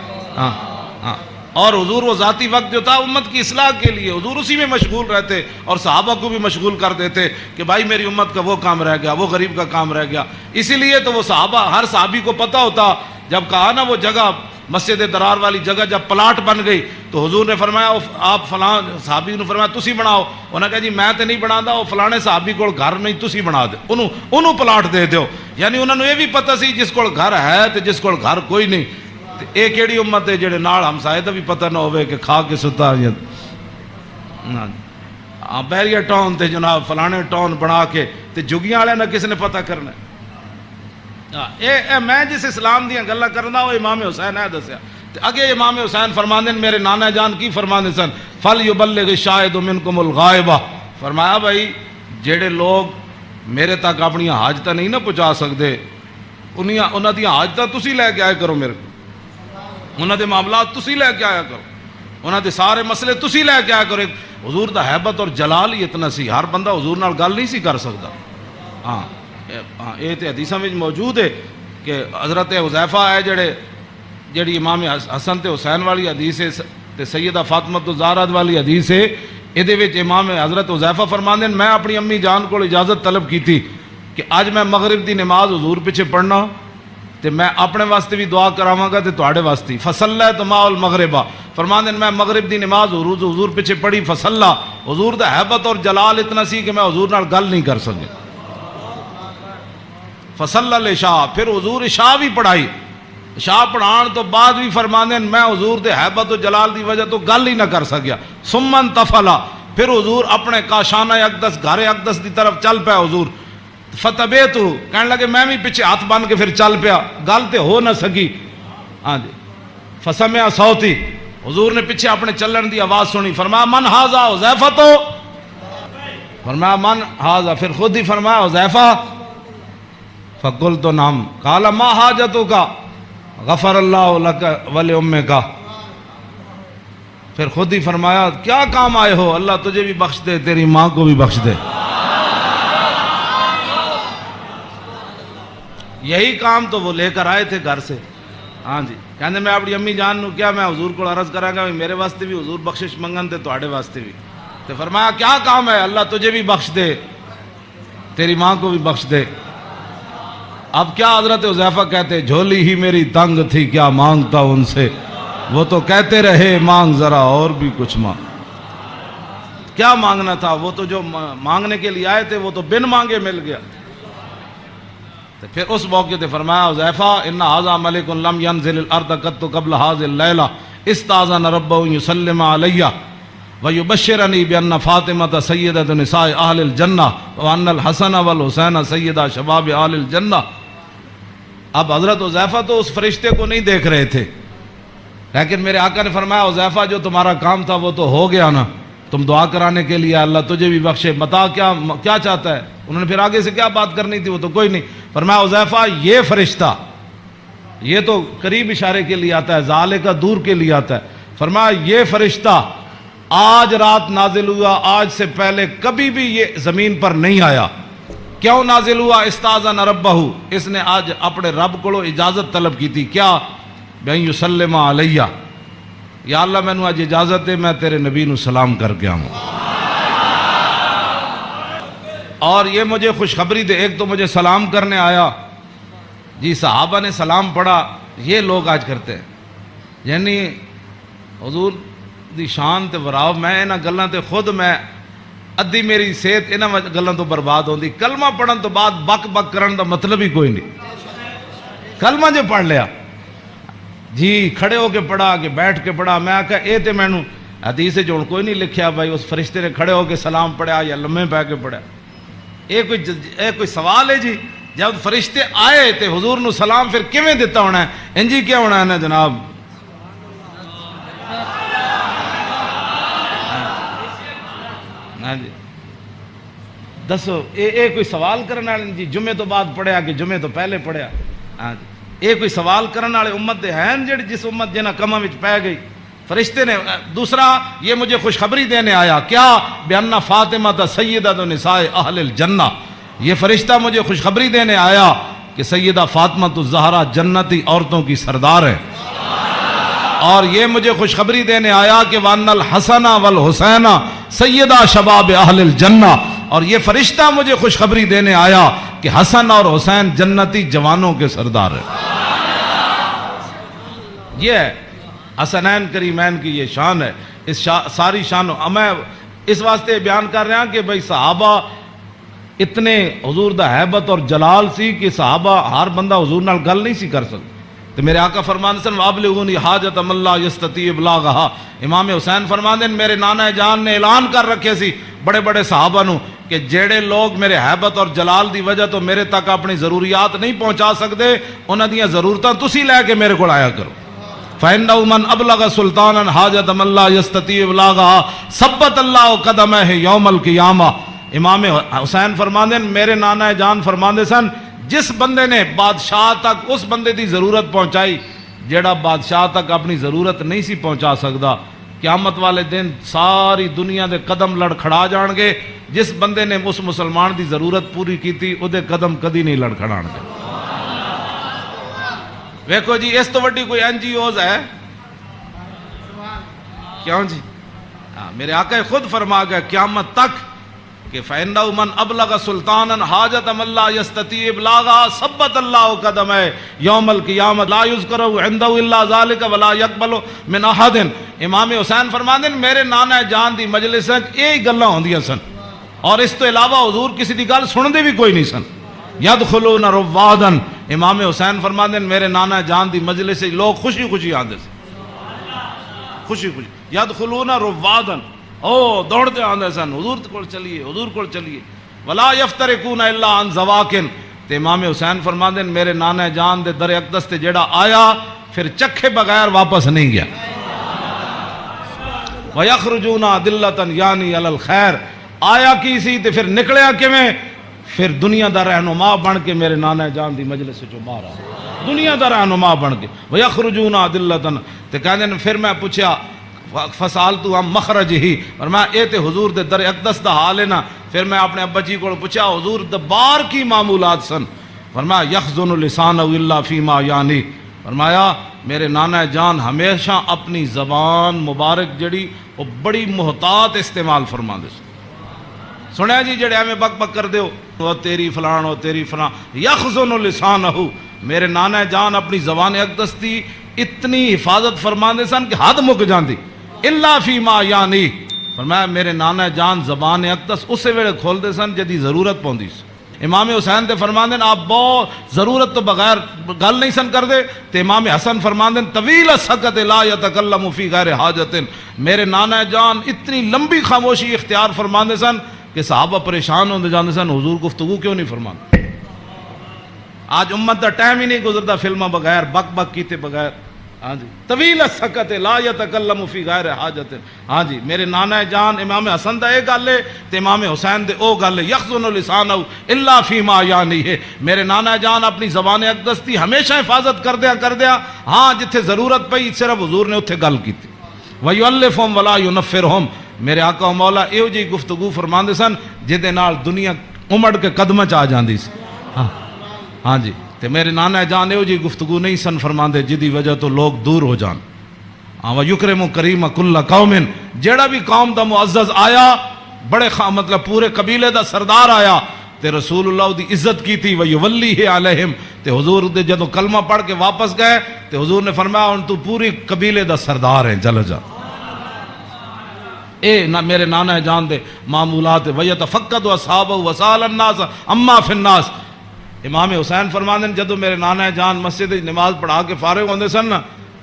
اور حضور وہ ذاتی وقت جو تھا امت کی اصلاح کے لیے حضور اسی میں مشغول رہتے اور صحابہ کو بھی مشغول کر دیتے کہ بھائی میری امت کا وہ کام رہ گیا، وہ غریب کا کام رہ گیا۔ اسی لیے تو وہ صحابہ ہر صحابی کو پتہ ہوتا، جب کہا نا وہ جگہ مسجد درار والی جگہ جب پلاٹ بن گئی تو حضور نے فرمایا آپ فلاں صحابی نے فرمایا تسی بناؤ، انہوں نے کہا جی میں تو نہیں بنا، وہ فلانے صحابی کو گھر نہیں تسی بنا دے، انہوں پلاٹ دے دیو۔ یعنی انہوں نے یہ بھی پتہ سی جس کو گھر ہے تو جس کو گھر کوئی نہیں۔ اے کیڑی امت ہے جڑے نال ہمسائے دا بھی پتہ نہ ہوئے کہ کھا کے ستا بحریہ ٹاؤن تے جناب فلانے ٹاؤن بنا کے تے جگیاں والے نہ کس نے پتہ کرنا اے میں جس اسلام دیاں گلاں کرنا وہ امام حسین ہے دسیا تے اگے امام حسین فرماندے میرے نانا جان کی فرماندے سن فلیبلغ الشاہد منکم الغائبہ، فرمایا بھائی جڑے لوگ میرے تک اپنی حاجتاں نہیں نہ پہنچا سکتے انہاں دی حاجتاں تسی لے کے آئے کرو، میرے کو انہاں دے معاملات تسی لے کے آیا کرو، انہاں دے سارے مسئلے تسی لے کے آیا کرو۔ حضور دا حیبت اور جلال ہی اتنا سی، ہر بندہ حضور نال گل نہیں سی کر سکتا۔ ہاں یہ تے حدیثاں وچ موجود ہے کہ حضرت حذیفہ ہے جڑی امام حسن تے حسین والی حدیث ہے تے سیدہ فاطمہ الزہرا والی حدیث ہے، ادھے وچ امام حضرت حذیفہ فرماندے میں اپنی امی جان کو اجازت طلب کی تھی کہ اج میں مغرب دی نماز حضور پیچھے پڑھنا تے میں اپنے واسطے بھی دعا کراواں گا تے تواڈے واسطے فصلیت مع المغربہ، فرماندے میں مغرب دی نماز حضور پیچھے پڑھی فصلا، حضور دا حیبت اور جلال اتنا سی کہ میں حضور نال گل نہیں کر سکے۔ فصلی العشاء، پھر حضور عشاء بھی پڑھائی، عشاء پڑھان تو بعد بھی فرماندے میں حضور دے حیبت و جلال دی وجہ تو گل ہی نہ کر سکیا۔ ثم انتفلا، پھر حضور اپنے کاشانہ اقدس گھر اقدس دی طرف چل پیا حضور، فتبیتو کہنے لگے میں بھی پیچھے ہاتھ بن کے پھر چل پیا، گل تے ہو نہ سکی۔ ہاں جی فسمع صوتی، حضور نے پیچھے اپنے چلن دی آواز سنی، فرمایا من ھذا حذیفہ، تو فرمایا من ھذا، پھر خود ہی فرمایا حذیفہ، فقلت نعم، قال ما حاجتک، غفر اللہ لک ولامک، پھر خود ہی فرمایا کیا کام آئے ہو، اللہ تجھے بھی بخش دے تیری ماں کو بھی بخش دے۔ یہی کام تو وہ لے کر آئے تھے گھر سے۔ ہاں جی کہنے میں اپنی امی جان نو کیا میں حضور کو عرض کراں گا میرے واسطے بھی حضور بخشش منگن تے تواڈے واسطے بھی، تو فرمایا کیا کام ہے، اللہ تجھے بھی بخش دے تیری ماں کو بھی بخش دے۔ اب کیا حضرت حذیفہ کہتے جھولی ہی میری تنگ تھی کیا مانگتا ان سے، وہ تو کہتے رہے مانگ ذرا اور بھی کچھ مانگ۔ کیا مانگنا تھا، وہ تو جو مانگنے کے لیے آئے تھے وہ تو بن مانگے مل گیا۔ پھر اس موقع تے فرمایا حذیفہ ان ھذا ملک لم ينزل الارض قط قبل هذه الليله استاذن ربه يسلم علي ويبشرني بان فاطمه سيده نساء اهل الجنه وان الحسن والحسين سيدا شباب اهل الجنه۔ اب حضرت حذیفہ تو اس فرشتے کو نہیں دیکھ رہے تھے، لیکن میرے آقا نے فرمایا حذیفہ جو تمہارا کام تھا وہ تو ہو گیا نا، تم دعا کرانے کے لیے اللہ تجھے بھی بخشے، بتا کیا چاہتا ہے۔ انہوں نے پھر آگے سے کیا بات کرنی تھی وہ تو کوئی نہیں، فرمایا حذیفہ یہ فرشتہ یہ تو قریب اشارے کے لیے آتا ہے، ذالے کا دور کے لیے آتا ہے، فرمایا یہ فرشتہ آج رات نازل ہوا، آج سے پہلے کبھی بھی یہ زمین پر نہیں آیا۔ کیوں نازل ہوا؟ استاذن ربہ، اس نے آج اپنے رب کو اجازت طلب کی تھی، کیا بین یسلم علیہ، یا اللہ میں نے آج اجازت ہے میں تیرے نبی نو سلام کر کے آؤں۔ اور یہ مجھے خوشخبری دے، ایک تو مجھے سلام کرنے آیا، جی صحابہ نے سلام پڑھا، یہ لوگ آج کرتے ہیں، یعنی حضور دی شان تے وراو، میں انہاں گلاں تے خود میں ادھی میری صحت انہاں گلاں تو برباد ہوندی۔ کلمہ پڑھن تو بعد بک بک کرن دا مطلب ہی کوئی نہیں، کلمہ جو پڑھ لیا جی کھڑے ہو کے پڑھا کہ بیٹھ کے پڑھا؟ میں آخیا یہ تو مینوں حدیث جو کوئی نہیں لکھیا بھائی اس فرشتے نے کھڑے ہو کے سلام پڑھا یا لمے پہ کے پڑھا. یہ کوئی سوال ہے جی؟ جب فرشتے آئے تو حضور نو سلام پھر کیویں دیتا ہونا ہے؟ انجی کیا ہونا ہے نا جناب؟ ہاں جی دسو یہ کوئی سوال کرنے والے جی جمعے تو بعد پڑھیا کہ جمعے تو پہلے پڑھیا؟ ہاں جی یہ کوئی سوال کرنے والے امت دے ہیں جڑی جس امت جنہ کماں وچ پی گئی؟ فرشتے نے دوسرا یہ مجھے خوشخبری دینے آیا کیا؟ بِأَنَّ فاطمہ سیدۃ نساء اہل الجنہ. یہ فرشتہ مجھے خوشخبری دینے آیا کہ سیدہ فاطمہ الزہرا جنتی عورتوں کی سردار ہے. اور یہ مجھے خوشخبری دینے آیا کہ وَأَنَّ الْحَسَنَ وَالْحُسَيْنَ سیدہ شباب اہل الجنہ. اور یہ فرشتہ مجھے خوشخبری دینے آیا کہ حسن اور حسین جنتی جوانوں کے سردار ہے. یہ ہے حسنین کریمین کی یہ شان ہے. اس ساری شانوں میں اس واسطے بیان کر رہا کہ بھئی صحابہ اتنے حضور دا حیبت اور جلال سی کہ صحابہ ہر بندہ حضور نال گل نہیں سی کر سکتا. تو میرے آقا فرماندے سن وَأَبْلِغُونِي حَاجَةَ مَن لَّا يَسْتَطِيعُ إِبْلَاغَهَا. امام حسین فرماندے میرے نانا جان نے اعلان کر رکھے سی بڑے بڑے صحابہ نو کہ جیڑے لوگ میرے حیبت اور جلال دی وجہ تو میرے تک اپنی ضروریات نہیں پہنچا سکتے انہاں دیاں ضرورتاں تسی لے کے میرے کو آیا کرو. فَإِنَّهُ مَنْ أَبْلَغَ سُلْطَانًا حَاجَةَ مَن لَّا يَسْتَطِيعُ إِبْلَاغَهَا ثَبَّتَ اللَّهُ قَدَمَيْهِ يَوْمَ الْقِيَامَةِ. امام حسین فرماندے میرے نانا جان فرماندے سن جس بندے نے بادشاہ تک اس بندے دی ضرورت پہنچائی جیڑا بادشاہ تک اپنی ضرورت نہیں سی پہنچا سکتا قیامت والے دن ساری دنیا دے قدم لڑکھڑا جان گے. جس بندے نے اس مسلمان دی ضرورت پوری کی تھی او دے قدم کدی نہیں لڑکھڑان گے. ویکھو جی اس تو وڈی کوئی این جی اوز ہے کیوں جی؟ میرے آقا خود فرما گئے قیامت تک کہ فَإِنَّهُ مَنْ أَبْلَغَ سُلْطَانًا حَاجَةَ مَن لَّا يَسْتَطِيعُ إِبْلَاغَهَا ثَبَّتَ اللَّهُ قَدَمَيْهِ يَوْمَ الْقِيَامَةِ لَا يُذْكَرُ عِندَهُ إِلَّا ذَلِكَ وَلَا يَقْبَلُ مِنْ أَحَدٍ. امام حسین فرماندے میرے نانا جان دی مجلس وچ یہی گلاں ہوندیاں سن اور اس تو علاوہ حضور کسی دی گل سندے بھی کوئی نہیں سن. يَدْخُلُونَ رُوَّادًا. امام حسین فرماندے میرے نانا جان دی مجلس سے لوگ خوشی خوشی آندے سن خوشی خوشی. يَدْخُلُونَ رُوَّادًا او دوڑتے آندے سن حضور کول چلیے حضور کول چلیے. ولا یفترقون الا عن زواکن. تے امام حسین فرماندے میرے نانا جان دے در اقدس تے جیڑا آیا پھر چکھے بغیر واپس نہیں گیا. ویخرجون دلتا یعنی علی الخیر. آیا کی سی تے پھر نکلیا کیویں؟ پھر دنیا دا رہنما بن کے میرے نانا جان دی مجلس سے جو باہر آیا دنیا دا رہنما بن کے. ویخرجون دلتا تے کہندے پھر میں پوچھا فسالتو ہم مخرج ہی اور میں اے تے حضور دے در اقدس دا حال ہے نا. پھر میں اپنے ابا جی کو پوچھا حضور دبار کی معمولات سن. فرمایا یخزن لسانہ الا فیما یعنی. فرمایا میرے نانا جان ہمیشہ اپنی زبان مبارک جڑی وہ بڑی محتاط استعمال فرماندے سن. سنیا جی جڑے ہمیں بک بک کر دیو وہ تیری فلان وہ تیری فلان. یخزن لسانہ میرے نانا جان اپنی زبان اقدس دی اتنی حفاظت فرماندے سن کہ حد مک جاندی. الا فیما یعنی. فرمایا میرے نانا جان زبان اقدس اسے ویلے کھول دے سن جدی ضرورت پوندی سی. امام حسین تے فرماندے آپ بہت ضرورت تو بغیر گل نہیں سن کر دے. تے امام حسن فرماندے طویل السکت لا یتکلم فی غیر حاجت. میرے نانا جان اتنی لمبی خاموشی اختیار فرماندے سن کہ صحابہ پریشان ہوندے جاندے سن حضور گفتگو کیوں نہیں فرماندے. آج امت دا ٹائم ہی نہیں گزرتا فلمہ بغیر بک بک کیتے بغیر. ہاں جی طویل السکت لا یتکلم فی غیر حاجت. ہاں جی میرے نانا جان امام حسن دا ایک گل ہے تے امام حسین دے او گل ہے یخزن لسانہ الا فیما یعنی ہے. میرے نانا جان اپنی زبان اقدس دی ہمیشہ حفاظت کر دیا. ہاں جتھے ضرورت پئی صرف حضور نے اتھے گل کیتی. ویؤلفہم ولا ینفرہم. میرے آقا و مولا ایو جی گفتگو فرماندے سن جہدے نال دنیا امڑ کے قدمہ چ آ جاندی سی. ہاں جی تے میرے نانا جان ایو جی گفتگو نہیں سن فرماندے جدی وجہ تو لوگ دور ہو جان. وَيُكْرِمُ كَرِيمَ كُلَّ قَوْمٍ. جیڑا بھی قوم دا معزز آیا بڑے مطلب پورے قبیلے دا سردار آیا تے رسول اللہ دی عزت کی تھی. وَيُوَلِّهِ عَلَيْهِمْ. تے حضور دے جدو کلمہ پڑھ کے واپس گئے تے حضور نے فرمایا ان تو پوری قبیلے دا سردار ہیں چل جا. اے میرے نانا جان دے معمولات. وَيَتَفَقَّدُ أَصْحَابَهُ وَسَأَلَ النَّاسَ عَمَّا فِي النَّاسِ. امام حسین فرماندے جدو میرے نانا جان مسجد نماز پڑھا کے فارغ ہوندے سن نا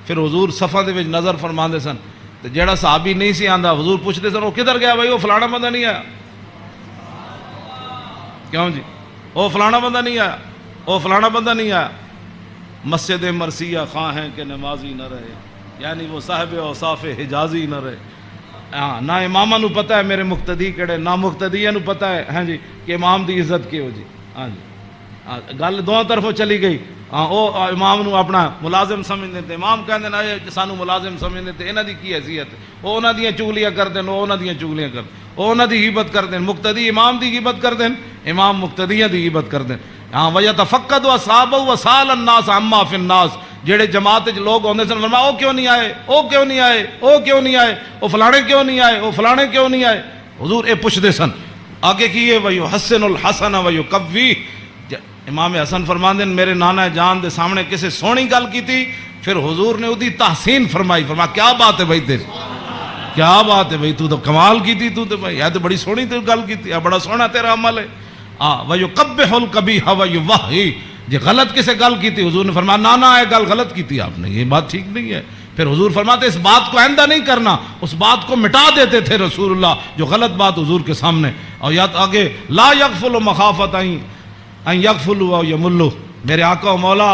پھر حضور صفاں دے وچ نظر فرماندے سن تے جیڑا صحابی نہیں سی آندا حضور پوچھتے سن وہ کدھر گیا بھائی، وہ فلانا بندہ نہیں آیا، کیوں جی وہ فلانا بندہ نہیں آیا، وہ فلانا بندہ نہیں آیا۔ مسجد مرثیہ خواہ ہیں کہ نمازی نہ رہے، یعنی وہ صاحب اوصاف حجازی نہ رہے۔ ہاں نہ امامہ نو پتہ ہے میرے مقتدی کہڑے، نہ مقتدیہ نو پتہ ہے ہاں جی کہ امام دی عزت کیو جی۔ ہاں جی گل دونوں طرفوں چلی گئی۔ ہاں وہ امام نو اپنا ملازم سمجھتے تھے، امام کہندے نا سانو ملازم سمجھتے تھے، انہاں دی کی حیثیت، وہ انہاں دیاں چگلیاں کردے، وہ انہاں دیاں چگلیاں کردے، وہ انہاں دی غیبت کردے، مقتدی امام دی غیبت کردے، امام مقتدیاں دی غیبت کردے۔ ہاں وَيَتَفَقَّدُ أَصْحَابَهُ وَسَأَلَ النَّاسَ عَمَّا فِي النَّاسِ، جڑے جماعت وچ لوگ ہوندے سن فرمایا او کیوں نہیں آئے، او کیوں نہیں آئے، او کیوں نہیں آئے، او فلانے کیوں نہیں آئے، او فلانے کیوں نہیں آئے۔ حضور اے پوچھدے سن آگے کیے وَيُحَسِّنُ الْحَسَنَ وَيُقَوِّيهِ۔ امام حسن فرماندے میرے نانا جان دے سامنے کسے سونی گل کی تھی، پھر حضور نے اودی تحسین فرمائی، فرمایا کیا بات ہے بھائی تیری، کیا بات ہے بھائی، تو کمال کی تھی، تو بھائی یہ تو بڑی سونی تو گل کی تھی، بڑا سونا تیرا عمل ہے۔ وَيُقَبِّحُ الْقَبِيحَ وَيُوَحِّي، جی غلط کسے گل کی تھی، حضور نے فرمایا نانا یہ گل غلط کی تھی آپ نے، یہ بات ٹھیک نہیں ہے۔ پھر حضور فرماتے اس بات کو آئندہ نہیں کرنا، اس بات کو مٹا دیتے تھے رسول اللہ جو غلط بات حضور کے سامنے۔ اور یا آگے لا یغفل مخافت ان یغفلوا او یملوا، میرے آقا و مولا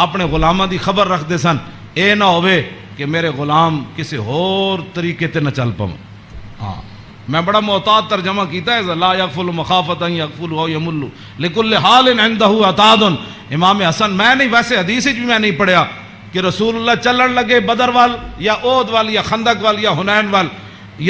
اپنے غلاماں دی خبر رکھ دے سن، اے نہ ہوئے کہ میرے غلام کسی اور طریقے تے نہ چل پاؤں۔ ہاں میں بڑا محتاط ترجمہ کیتا ہے لا یغفل مخافت ان یغفلوا او یملوا لکل حال عنده عتاد۔ امام حسن میں نہیں، ویسے حدیث بھی میں نہیں پڑھیا کہ رسول اللہ چلن لگے بدر وال یا احد وال یا خندق وال یا حنین وال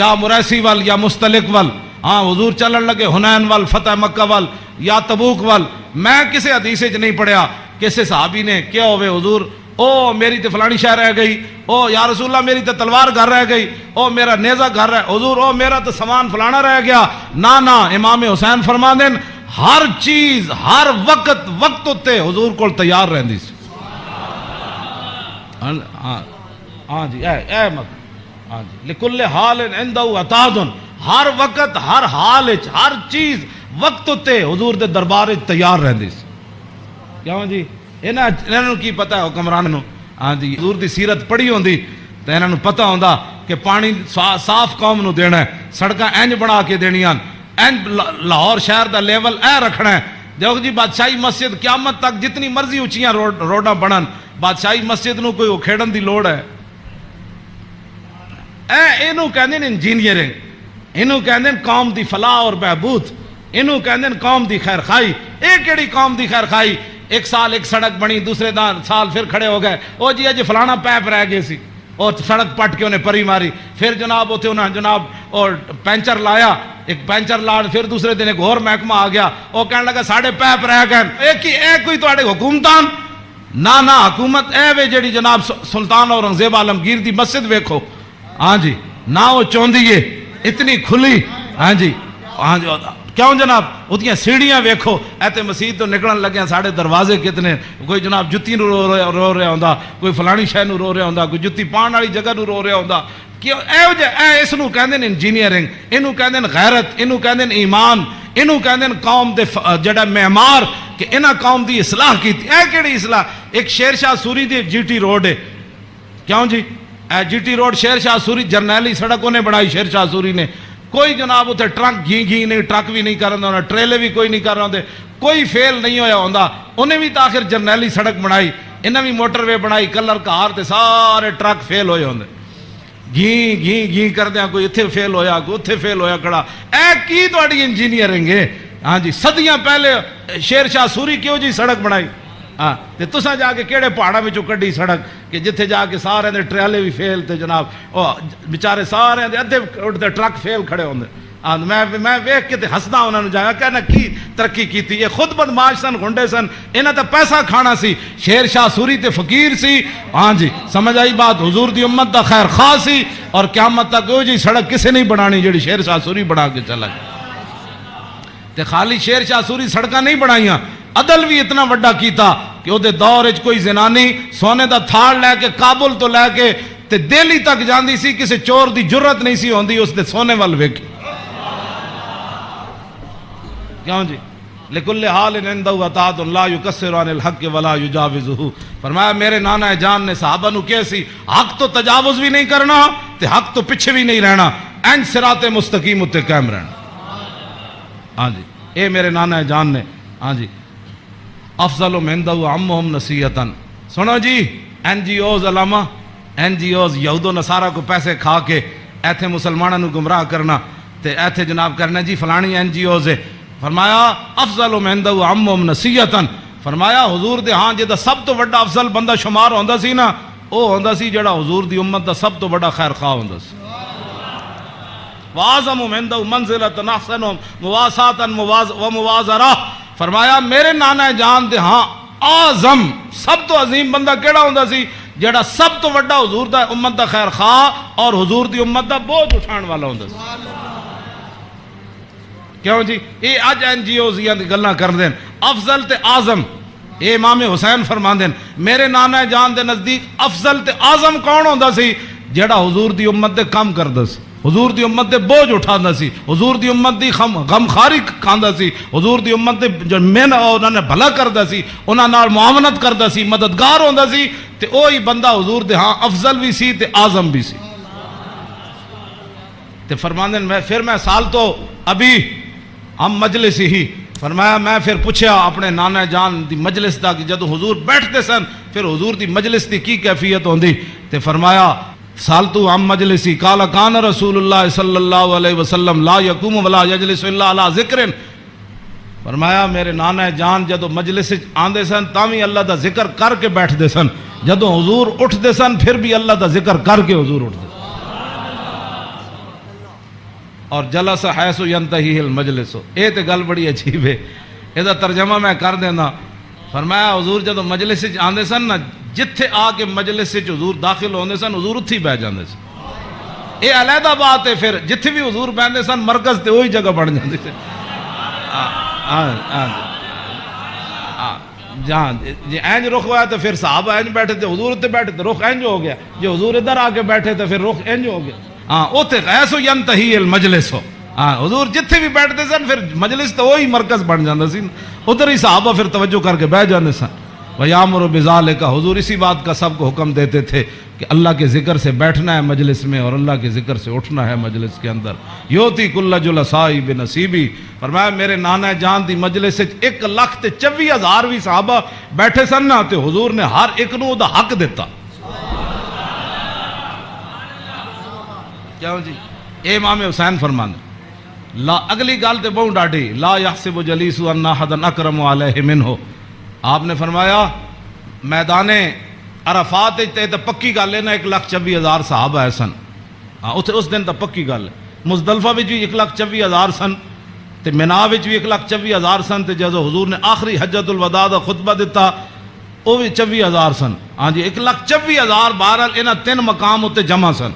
یا مریسی وال یا مستلق وال، ہاں حضور چلن لگے حنین وال، فتح مکہ وال یا تبوک وال۔ میں کسی حدیث وچ نہیں پڑھیا کسی صحابی نے کیا ہوئے حضور او میری تے فلانی شے رہ گئی، او یا رسول اللہ میری تے تلوار گھر رہ گئی، او میرا نیزہ گھر رہ، حضور او میرا تے سامان فلانا رہ گیا۔ نا امام حسین فرما دین ہر چیز ہر وقت وقت تے حضور کول تیار رہندی سی۔ ہاں جی اے مت ہاں جی لکل حال عنده عتاد، ہر وقت ہر حال وچ ہر چیز وقت تے حضور دے دربار وچ تیار رہندی سی۔ کیوں جی انہاں نوں کی پتہ ہے حکمران نوں، ہاں جی حضور دی سیرت پڑھی ہوندی تے انہاں نوں پتہ ہوندا کہ پانی صاف قوم نوں دینا ہے، سڑکاں انج بنا کے دینیاں، انج لاہور شہر دا لیول اے رکھنا ہے۔ دیکھو جی بادشاہی مسجد قیامت تک جتنی مرضی اونچیاں روڈاں بنن، بادشاہی مسجد نوں کوئی اکھیڑن دی لوڑ ہے؟ اینوں کہندے نے انجینئرنگ، اینوں کہندے نے قوم دی فلاح اور بہبود، اینوں کہندے نے قوم دی خیر خائی۔ اے کیڑی قوم دی خیر خائی؟ ایک سال ایک سڑک بنی، دوسرے سال پھر کھڑے ہو گئے، او جی اج فلانا پیپ رہ گئے سی، اور سڑک پٹ کے انہیں پری ماری، پھر جناب اتنے انہیں جناب اور پینچر لایا، ایک پینچر لا، پھر دوسرے دن ایک اور محکمہ آ گیا، وہ کہنے لگا ساڑھے پیپ رہ گئے۔ اے کوئی تواڈے حکومتان؟ نہ حکومت اے وے جڑی جناب سلطان اورنگزیب عالمگیر دی مسجد ویکھو، ہاں جی نہ وہ چوندی ہے اتنی کھلی، ہاں جی کیوں جناب اتنی سیڑھیاں ویکھو، ایتے مسجد تو نکلن لگے ساڑھے دروازے کتنے، کوئی جناب جتی نو رو رہا ہوندا، کوئی فلانی شے نو رو رہا ہوندا، کوئی جتی پان والی جگہ نو رو رہا ہوندا۔ کیوں اس نو کہندے نے انجینئرنگ، اینو کہندے نے غیرت، اینو کہندے نے ایمان، اینو کہندے نے قوم دے جڑا معمار کہ انہاں قوم دی اصلاح کیتی۔ اے کیڑی اصلاح؟ ایک شیر شاہ سوری دی جی ٹی روڈ ہے، کیوں جی جی ٹی روڈ شیر شاہ سوری جرنیلی سڑک انہیں بنائی شیر شاہ سوری نے، کوئی جناب اتنے ٹرک گھی نہیں، ٹرک بھی نہیں کر رہا ہونا، ٹریلے بھی کوئی نہیں کر رہا ہوں، کوئی فیل نہیں ہویا ہوندا، انہیں بھی تاخر جرنیلی سڑک بنائی، انہیں بھی موٹر وے بنائی، کلر کار تے سارے ٹرک فیل ہوئے ہوندے، گھی کر دیا، کوئی اتھے فیل ہویا، کوئی اتھے فیل ہویا کھڑا۔ اے کی تواڈی انجینئرنگ ہے؟ ہاں جی صدیاں پہلے شیر شاہ سوری کیوں جی سڑک بنائی؟ ہاں تے تساں جا کے کیڑے پہاڑاں وچوں کڈی سڑک کہ جتھے جا کے سارے دے ٹریلے بھی فیل تے جناب او بیچارے سارے دے ادھے اٹھتے ٹرک فیل کھڑے ہوندے۔ میں ویکھ کے تے ہسدا انہاں نوں جایا کہنا کی ترقی کیتی، یہ خود بدماش سن، گنڈے سن، انہاں تے پیسہ کھانا سی۔ شیر شاہ سوری تے فقیر سی، ہاں جی سمجھ آئی بات، حضور دی امت دا خیر خواہ سی، اور قیامت تک او جی سڑک کسے نہیں بنانی جڑی شیر شاہ سوری بنا کے چلا گیا۔ تے خالی شیر شاہ سوری سڑکاں نہیں بنائیاں، عدل بھی اتنا وڈا کیتا کہ وہ دور وچ کوئی زنانی سونے دا تھاڑ لے کے کابل تو لے کے تے دہلی تک جاندی سی، کسی چور دی جرت نہیں سی ہوندی اس دے سونے وال ویکھے۔ کیوں جی لکل حال عندہ اطاعت لا یکسر عن الحق ولا یجاوزہ. فرمایا میرے نانا جان نے صحابہ نو کیسی حق تو تجاوز بھی نہیں کرنا تے حق تو پیچھے بھی نہیں رہنا, این صراط مستقیم اتے قائم رہنا. ہاں جی اے میرے نانا جان نے. ہاں جی افضل عندہ عمہم نصیحتاً. سنو جی این جی اوز علامہ این جی اوز یہود و نصارہ کو پیسے کھا کے ایتھے مسلمانوں نو گمراہ کرنا تے ایتھے جناب کرنا جی فلانی این جی اوز ہے. فرمایا افضل عندہ عمہم نصیحتاً. فرمایا حضور دے ہاں جے دا سب تو بڑا افضل بندہ شمار ہوندا سی نا او ہوندا سی جڑا حضور دی امت دا سب تو بڑا خیر خواہ ہوندا سی. وَأَعْظَمُ عِندَهُ مَنزِلَةً أَحْسَنُهُمْ مُوَاسَاةً وَمُوَازَرَةً. فرمایا میرے نانا جان دے ہاں اعظم سب تو عظیم بندہ کیڑا ہوندا سی جڑا سب تو بڑا حضور دا امت دا خیر خواہ اور حضور دی امت دا بوجھ اٹھان والا ہوندا سی. کیوں جی یہ اج این جی اوز دی گلاں کر دین افضل تے اعظم. اے امام حسین فرما دین میرے نانا جان دے نزدیک افضل تے اعظم کون ہوندا سی جڑا حضور دی امت دے کام کردا سی, حضور دی امت دے بوجھ اٹھاندا سی, حضور دی امت دی غمخاری کھاندا سی, حضور دی امت دے جو مین انہاں نے بھلا کردا سی, انہاں نال معاونت کردا سی, مددگار ہوندا سی. تے اوہی بندہ حضور دے ہاں افضل بھی سی تے اعظم بھی سی. تے فرماندے میں سال تو ابھی ہم مجلس ہی. فرمایا میں پھر پوچھا اپنے نانا جان دی مجلس دا کہ جدو حضور بیٹھتے سن پھر حضور دی مجلس دی کی کیفیت ہوندی. تے فرمایا سالتو عن مجلسی قال کان رسول اللہ صلی اللہ علیہ وسلم لا یقوم ولا یجلس الا علی ذکر. فرمایا میرے نانا جان جدو مجلس آندے سن تاوی اللہ دا ذکر کر کے بیٹھتے سن, جدو حضور اٹھتے سن پھر بھی اللہ دا ذکر کر کے حضور اٹھتے. اور جلس حیث ینتہی المجلس. اے تے گل بڑی عجیب ہے, اے دا ترجمہ میں کر دینا. فرمایا حضور جدو مجلس آندے سن نا جتھے آ کے مجلس حضور داخل ہوندے سن حضور اتھی بیٹھ جاندے سن. اے علیحدہ بات ہے, پھر جتھے بھی حضور بیٹھتے سن مرکز تے وہی جگہ بن جاندی سی. جہاں جی اینج رخ ہوا تو پھر صحابہ اینج بیٹھے تھے, حضور اتنے بیٹھے تو رخ اینج ہو گیا, جو حضور ادھر آ کے بیٹھے تھے پھر رخ اینج ہو گیا. ہاں اوتے غیث ینتہی المجلس ہو. ہاں حضور جتھے بھی بیٹھتے سن پھر مجلس تو وہی مرکز بن جاتا سی, ادھر ہی صحابہ پھر توجہ کر کے بیٹھ جاتے سن. وَيَأْمُرُ بِذَلِكَ. حضور اسی بات کا سب کو حکم دیتے تھے کہ اللہ کے ذکر سے بیٹھنا ہے مجلس میں اور اللہ کے ذکر سے اٹھنا ہے مجلس کے اندر. یوتی کل جلسائی بنصیبی. فرمایا میرے نانا جان دی مجلس 1,24,000 بھی صحابہ بیٹھے سن نا تے حضور نے ہر ایک نو دا حق دیتا. کیوں جی اے امام حسین فرمانے لا اگلی گل تے بہت ڈاڈی لا یحسب جلیس ان احد اکرم علیہ منہ. آپ نے فرمایا میدان عرفات تے پکی گل ہے نا 1,24,000 صحابہ ہے سن. ہاں اس دن تو پکی گل ہے. مزدلفہ وچ بھی 1,24,000 سن تے مینا وچ بھی 1,24,000 سن تے جدو حضور نے آخری حجۃ الوداع دا خطبہ دیتا وہ بھی 24,000 سن. ہاں جی 1,24,000 بہرحال انہاں 3 مقام اتنے جمع سن.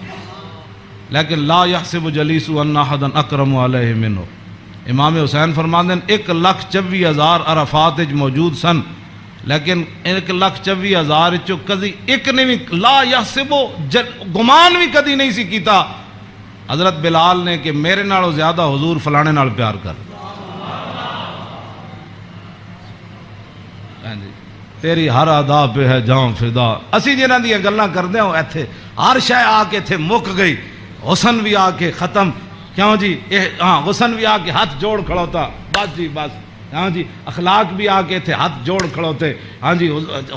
لیکن لا یحسب جلیس ان احد اکرم علیہ منہ. امام حسین فرماندے 1,24,000 عرفات وچ موجود سن لیکن 1,24,000 چو کدی ایک نے بھی لا یحسب گمان بھی کدی نہیں سی کیتا حضرت بلال نے کہ میرے نالوں زیادہ حضور فلانے نال پیار کر. تیری ہر ادا پہ ہے جاں فدا. اسی جنہاں دی گلاں کردے ہوں ایتھے ہر شے آ کے ایتھے مک گئی, حسن بھی آ کے ختم. کیوں جی ہاں حسن بھی آ کے ہاتھ جوڑ کھڑوتا بس جی بس. ہاں جی اخلاق بھی آ کے تھے ہاتھ جوڑ کھڑوتے. ہاں جی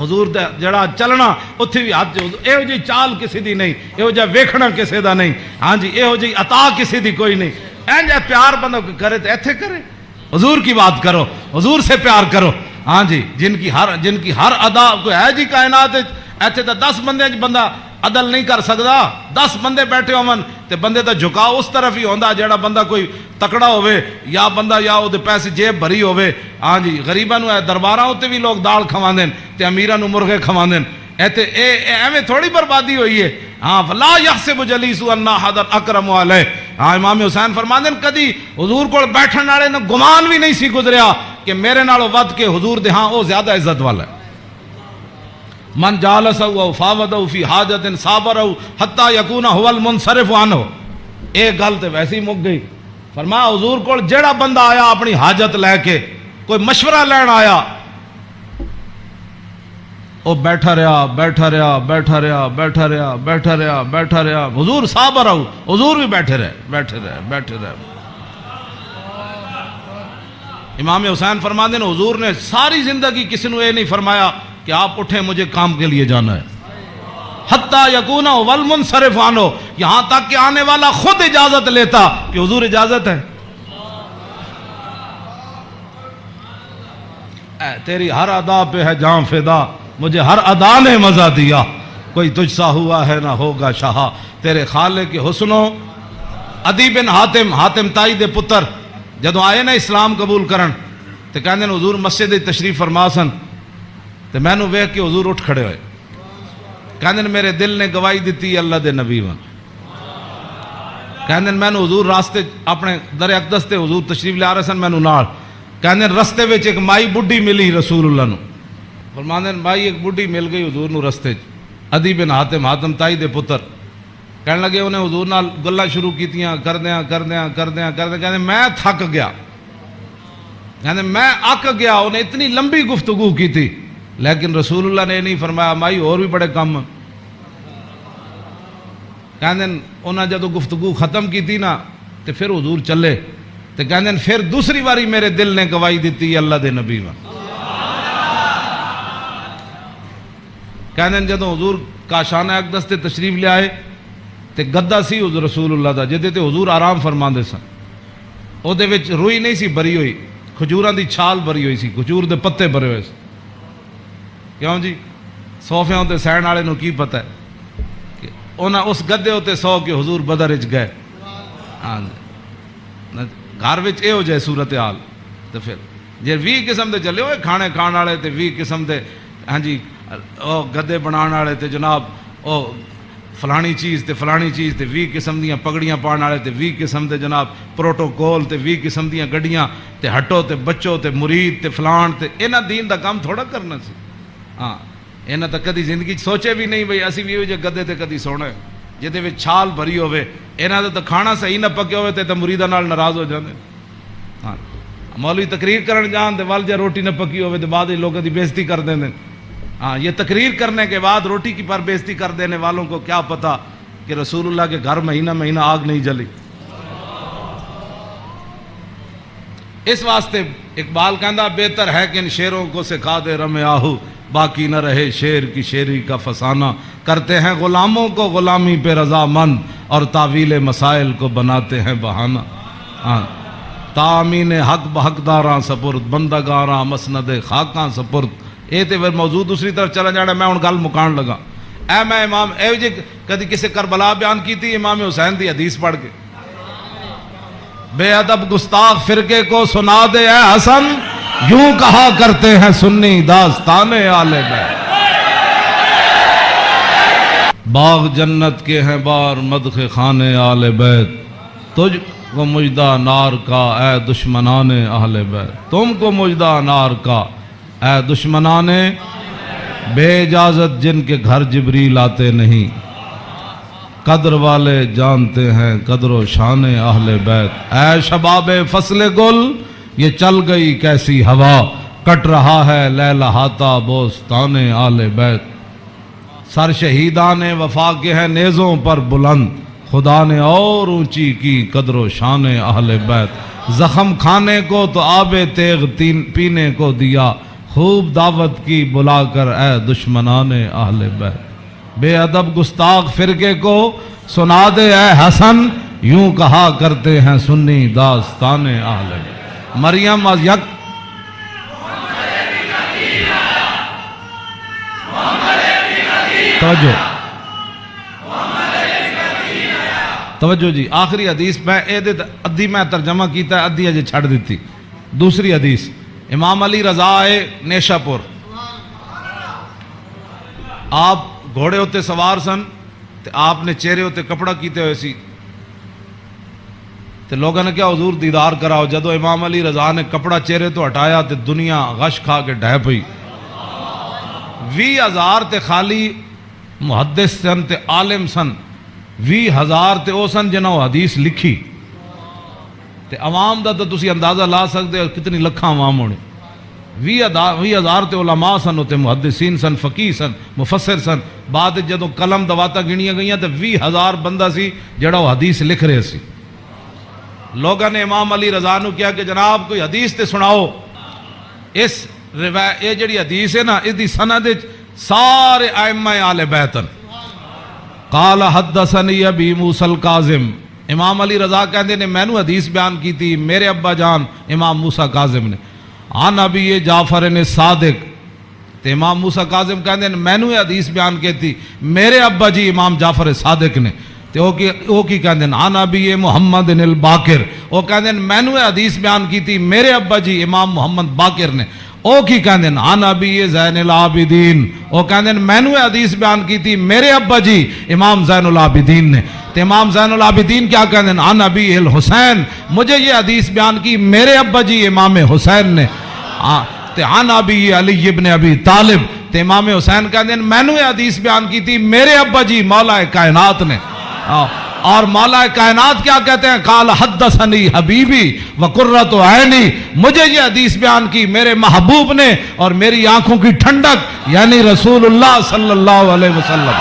حضور دا جڑا چلنا اتھے بھی ہاتھ یہو جی چال کسی دی نہیں, یہو جا ویکھنا کسی دا نہیں. ہاں جی یہو جی عطا کسی دی کوئی نہیں. این جا پیار بندہ کرے تو ایتھے کرے, حضور کی بات کرو, حضور سے پیار کرو. ہاں جی جن کی ہر ادا کوئی ہے جی کائنات ایتھے تو 10 بندے بندہ عدل نہیں کر سکتا. 10 بندے بیٹھے ہون تے بندے دا جھکاؤ اس طرف ہی ہوندا جیڑا بندہ کوئی تکڑا ہوئے یا بندہ یا او دے پیسے جیب بھری ہوئے. ہاں جی غریباں نو درباراں تے بھی لوگ دال کھواندے تے امیراں نو مرغے کھواندے. ایتھے ایویں تھوڑی بربادی ہوئی ہے. ہاں فلا یحسب جلیس ان احد اکرم علیہ. ہاں امام حسین فرماندے کدی حضور کول بیٹھن والے نو گمان بھی نہیں سی گزریا کہ میرے نالوں ود کے حضور دے ہاں او زیادہ عزت والا ہے. من جالسہ او فاوضہ فی حاجت صابرہ حتی یکون هو المنصرف عنہ. ایک گل تے ویسے ہی مک گئی. فرمایا حضور کول جیڑا بندہ آیا اپنی حاجت لے کے کوئی مشورہ لین آیا وہ بیٹھا رہا بیٹھا رہا بیٹھا رہا بیٹھا رہا بیٹھا رہا بیٹھا رہا، حضور صابر رہو، حضور بھی بیٹھے رہے بیٹھے رہے بیٹھے رہے۔ امام حسین فرماتے ہیں حضور نے ساری زندگی کسی نے یہ نہیں فرمایا کہ آپ اٹھیں مجھے کام کے لیے جانا ہے، حتیٰ یکون والمنصرف عنہ، یہاں تک کہ آنے والا خود اجازت لیتا کہ حضور اجازت ہے۔ اے تیری ہر ادا پہ ہے جان فدا، مجھے ہر ادا نے مزہ دیا، کوئی تجھ سا ہوا ہے نہ ہوگا شاہ، تیرے خالق کے حسنوں۔ عدی بن حاتم تائی دے پتر جدوں آئے نا اسلام قبول کرن تے کہندے نے حضور مسجد تشریف فرما سن تے مینوں ویکھ کے حضور اٹھ کھڑے ہوئے، کہندے نے میرے دل نے گواہی دیتی اللہ دے نبی ون، کہندے مینوں حضور راستے اپنے در اقدس تے حضور تشریف لے آ رہے سن، مینوں نال کہندے رستے وچ ایک مائی بڈھی ملی رسول اللہ نو، فرماندے بھائی ایک بڈھی مل گئی حضور نو رستے عدی بن حاتم تائی دے پتر، کہنے لگے انہیں حضور نال گلاں شروع کیتیاں کردیاں کہندے میں تھک گیا، کہندے میں اک گیا، انہیں اتنی لمبی گفتگو کی تھی لیکن رسول اللہ نے نہیں فرمایا مائی اور بھی بڑے کم، کہندے انہاں جدو گفتگو ختم کی تھی نا تو پھر حضور چلے تو کہندے پھر دوسری باری میرے دل نے گواہی دیتی اللہ دے نبی میں، کہندے جدو حضور کاشانہ اقدس تے تشریف لے آئے تے گدا سی حضور رسول اللہ دا جدے تے حضور آرام فرماندے سن، او دے وچ روئی نہیں سی بری ہوئی، کھجوراں دی چھال بری ہوئی سی، کھجور دے پتے بھرے ہوئے سی، کیوں جی صوفیاں تے سہن والے نو کی پتہ ہے کہ انہاں اس گدے تے سو کے حضور بدر وچ گئے، ہاں گھر وچ اے ہو جائے صورتحال تے پھر جے 20 قسم دے چلے ہوئے کھانے کھان والے تے 20 قسم دے ہاں جی او گدے بنان والے تے جناب او فلانی چیز تے فلانی چیز تے 20 قسم دیاں پگڑیاں پان والے تے 20 قسم دے جناب پروٹوکول تے 20 قسم دیاں گڈیاں تے ہٹو تے بچو تے مرید تے فلان تے انہاں دین دا کام تھوڑا کرنا سی، ہاں انہاں تا کدی زندگی سوچے بھی نہیں بھئی اسی بھی جے گدے تے کدی سونا ہے جہدے وچ چھال بھری ہوے، انہاں دا تے کھانا صحیح نہ پکے ہوے تے مریداں نال ناراض ہو جاندے، ہاں مولوی تقریر کرن جان تے ول جے روٹی نہ پکی ہوے تے بعد لوگوں دی بےزتی کر دیندے، ہاں یہ تقریر کرنے کے بعد روٹی کی پر بےزتی کر دینے والوں کو کیا پتا کہ رسول اللہ کے گھر مہینہ مہینہ آگ نہیں جلی۔ اس واسطے اقبال کہندا بہتر ہے کہ ان شیروں کو سکھا دے رم آہو، باقی نہ رہے شیر کی شیری کا فسانہ، کرتے ہیں غلاموں کو غلامی پہ رضا مند اور تعویل مسائل کو بناتے ہیں بہانہ، ہاں تامین حق بحقداراں سپرد بندگاراں مسند خاکاں سپرد۔ یہ تو موضوع دوسری طرف چلا جانا، میں ان گل مکان لگا، اے میں امام اے جی کدی کسی کربلا بیان کی تھی امام حسین دی حدیث پڑھ کے، بے ادب گستاخ فرقے کو سنا دے اے حسن، یوں کہا کرتے ہیں سنی داستان آل بیت، باغ جنت کے ہیں بار مدخ خانے آل بیت، تجھ کو مجدہ نار کا اے دشمنان اہل بیت، تم کو مجدہ نار کا اے دشمنان بے اجازت جن کے گھر جبریل آتے نہیں، قدر والے جانتے ہیں قدر و شان اہل بیت، اے شباب فصل گل یہ چل گئی کیسی ہوا، کٹ رہا ہے لہلہاتا بوستان اہل بیت، سر شہیدان وفا کے ہیں نیزوں پر بلند، خدا نے اور اونچی کی قدر و شان اہل بیت، زخم کھانے کو تو آب تیغ پینے کو دیا، خوب دعوت کی بلا کر اے دشمنان اہل بیت، بے ادب گستاخ فرقے کو سنا دے اے حسن، یوں کہا کرتے ہیں سنی داستان اہل بیت۔ مریم از یک توجہ جی، آخری حدیث میں ادھی میں ترجمہ کیتا ہے، ادھی اجے چھڑ دیتی، دوسری حدیث امام علی رضا آئے نیشا پور، آپ گھوڑے ہوتے سوار سن تے آپ نے چہرے ہوتے کپڑا کیتے ہوئے سی تے لوگوں نے کیا حضور دیدار کراؤ، جدو امام علی رضا نے کپڑا چہرے تو ہٹایا تے دنیا غش کھا کے ڈھہ پئی، 20,000 تے خالی محدث سن تے عالم سن، 20,000 تے او سن جنہوں حدیث لکھی تے عوام دا تو تسی اندازہ لا سکتے ہو کتنی لکھاں عوام ہونے، 20,000 تے علماء سن، تے محدثین سن، فقیہ سن، مفسر سن. بعد جدوں قلم دواتا گنیاں گئیاں تے 20,000 بندہ سی جڑا وہ حدیث لکھ رہے سی. لوگوں نے امام علی رضا نو کیا کہ جناب کوئی حدیث تے سناؤ. اس یہ جڑی حدیث ہے نا اس دی سند سارے ائمہ آل بیت. قال حدثنی ابی موسی الکاظم، امام علی رضا کہندے نے مینوں حدیث بیان کی تھی میرے ابا جان امام موسیٰ کاظم نے. عن ابی جعفر نے صادق، تے امام موسیٰ کاظم کہندے نے مینوں حدیث بیان کی تھی میرے ابا جی امام جعفر صادق نے. تے او کی کہندے نے عن ابی محمد الباقر، او کہندے نے مینوں حدیث بیان کی تھی میرے ابا جی امام محمد باقر نے. او کی کہندے نے عن ابی زین العابدین، او کہندے نے مینوں حدیث بیان کی تھی میرے ابا جی امام زین العابدین نے. تے امام زین العابدین کیا کہندے ہیں عن ابی الحسین، مجھے یہ حدیث بیان کی میرے ابا جی امام حسین نے. تے عن ابی علی ابن ابی طالب، تے امام حسین کہندے ہیں مینوں یہ حدیث بیان کی تھی میرے ابا جی مولا کائنات نے. اور مولا کائنات کیا کہتے ہیں قال حدثنی حبیبی وقرۃ عینی، مجھے یہ حدیث بیان کی میرے محبوب نے اور میری آنکھوں کی ٹھنڈک یعنی رسول اللہ صلی اللہ علیہ وسلم.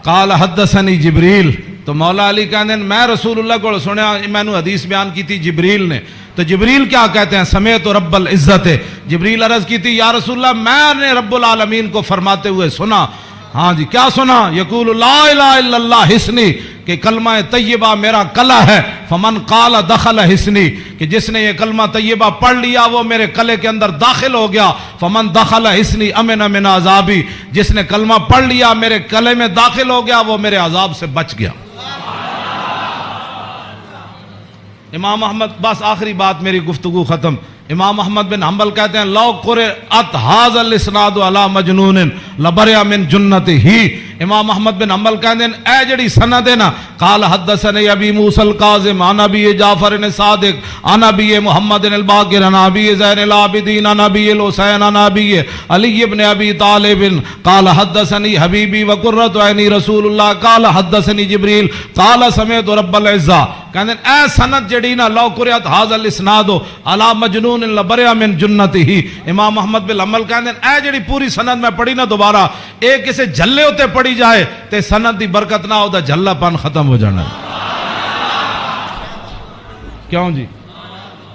قال حدثنی جبریل، تو مولا علی کہتے ہیں میں رسول اللہ کو سنیا میں نے حدیث بیان کی تھی جبریل نے. تو جبریل کیا کہتے ہیں سمیت رب العزت، جبریل عرض کی تھی یا رسول اللہ میں نے رب العالمین کو فرماتے ہوئے سنا. ہاں جی کیا سنا؟ یقول لا الہ الا اللہ حسنی، کہ کلمہ طیبہ میرا کلا ہے. فمن قال دخل حسنی، کہ جس نے یہ کلمہ طیبہ پڑھ لیا وہ میرے کلے کے اندر داخل ہو گیا. فمن دخل حسنی امن من عذابی، جس نے کلمہ پڑھ لیا میرے کلے میں داخل ہو گیا وہ میرے عذاب سے بچ گیا. امام احمد، بس آخری بات میری گفتگو ختم. امام احمد بن حنبل کہتے ہیں لو قرأت ھذا الاسناد علی مجنون لبرئ من جنتہ. امام احمد بن حنبل کہتے ہیں اے جڑی سند ہے نا قال حدثنی ابی موسی الکاظم عن ابی جعفر صادق عن ابی محمد الباقر عن ابی زین العابدین عن ابی الحسین عن ابی علی ابن ابی طالب قال حدثنی حبیبی وقرۃ عینی رسول اللہ قال حدثنی جبریل قال سمعت رب العزہ. کہتے ہیں اے سند جڑی نا لو قرأت ھذا الاسناد علی مجنون لبرئ من جنتہ. امام احمد بن حنبل کہتے ہیں اے جڑی پوری سند میں پڑھی نا دوبارہ ایک کسے جھلے ہوتے پڑھی جائے تے سند دی برکت نہ ہو دا جھلا پن ختم ہو جانا. کیوں جی؟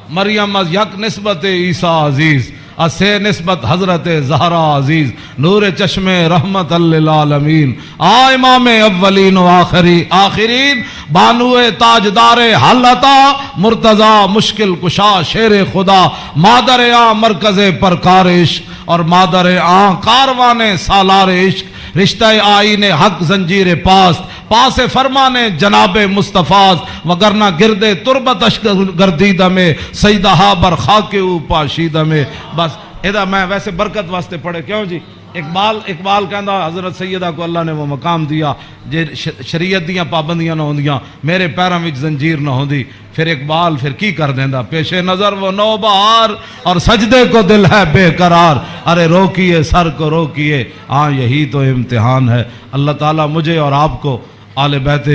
مریم از یک نسبت عیسیٰ عزیز، اسے نسبت حضرت زہرا عزیز، نور چشم رحمت للعالمین، امام اولین و آخرین، بانو تاجدار حالتا مرتضی مشکل کشا شیر خدا، مادر آ مرکز پرکار عشق اور مادر آ کاروان سالار عشق، رشتہ آئین حق زنجیر پاس فرمان جناب مصطفیٰ، وگرنہ گردے تربتش گردیدہ میں سیدہا برخاک او پاشیدہ میں. بس ادھا میں ویسے برکت واسطے پڑھے. کیوں جی؟ اقبال کہندا حضرت سیدہ کو اللہ نے وہ مقام دیا جے شریعت دیاں پابندیاں نہ ہوندیاں میرے پیراں وچ زنجیر نہ ہوندی. پھر اقبال پھر کی کر دیندا پیش نظر وہ نو بہار اور سجدے کو دل ہے بے قرار، ارے روکیے سر کو روکیے، ہاں یہی تو امتحان ہے. اللہ تعالیٰ مجھے اور آپ کو آل بیت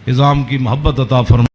اعظام کی محبت عطا فرمائے.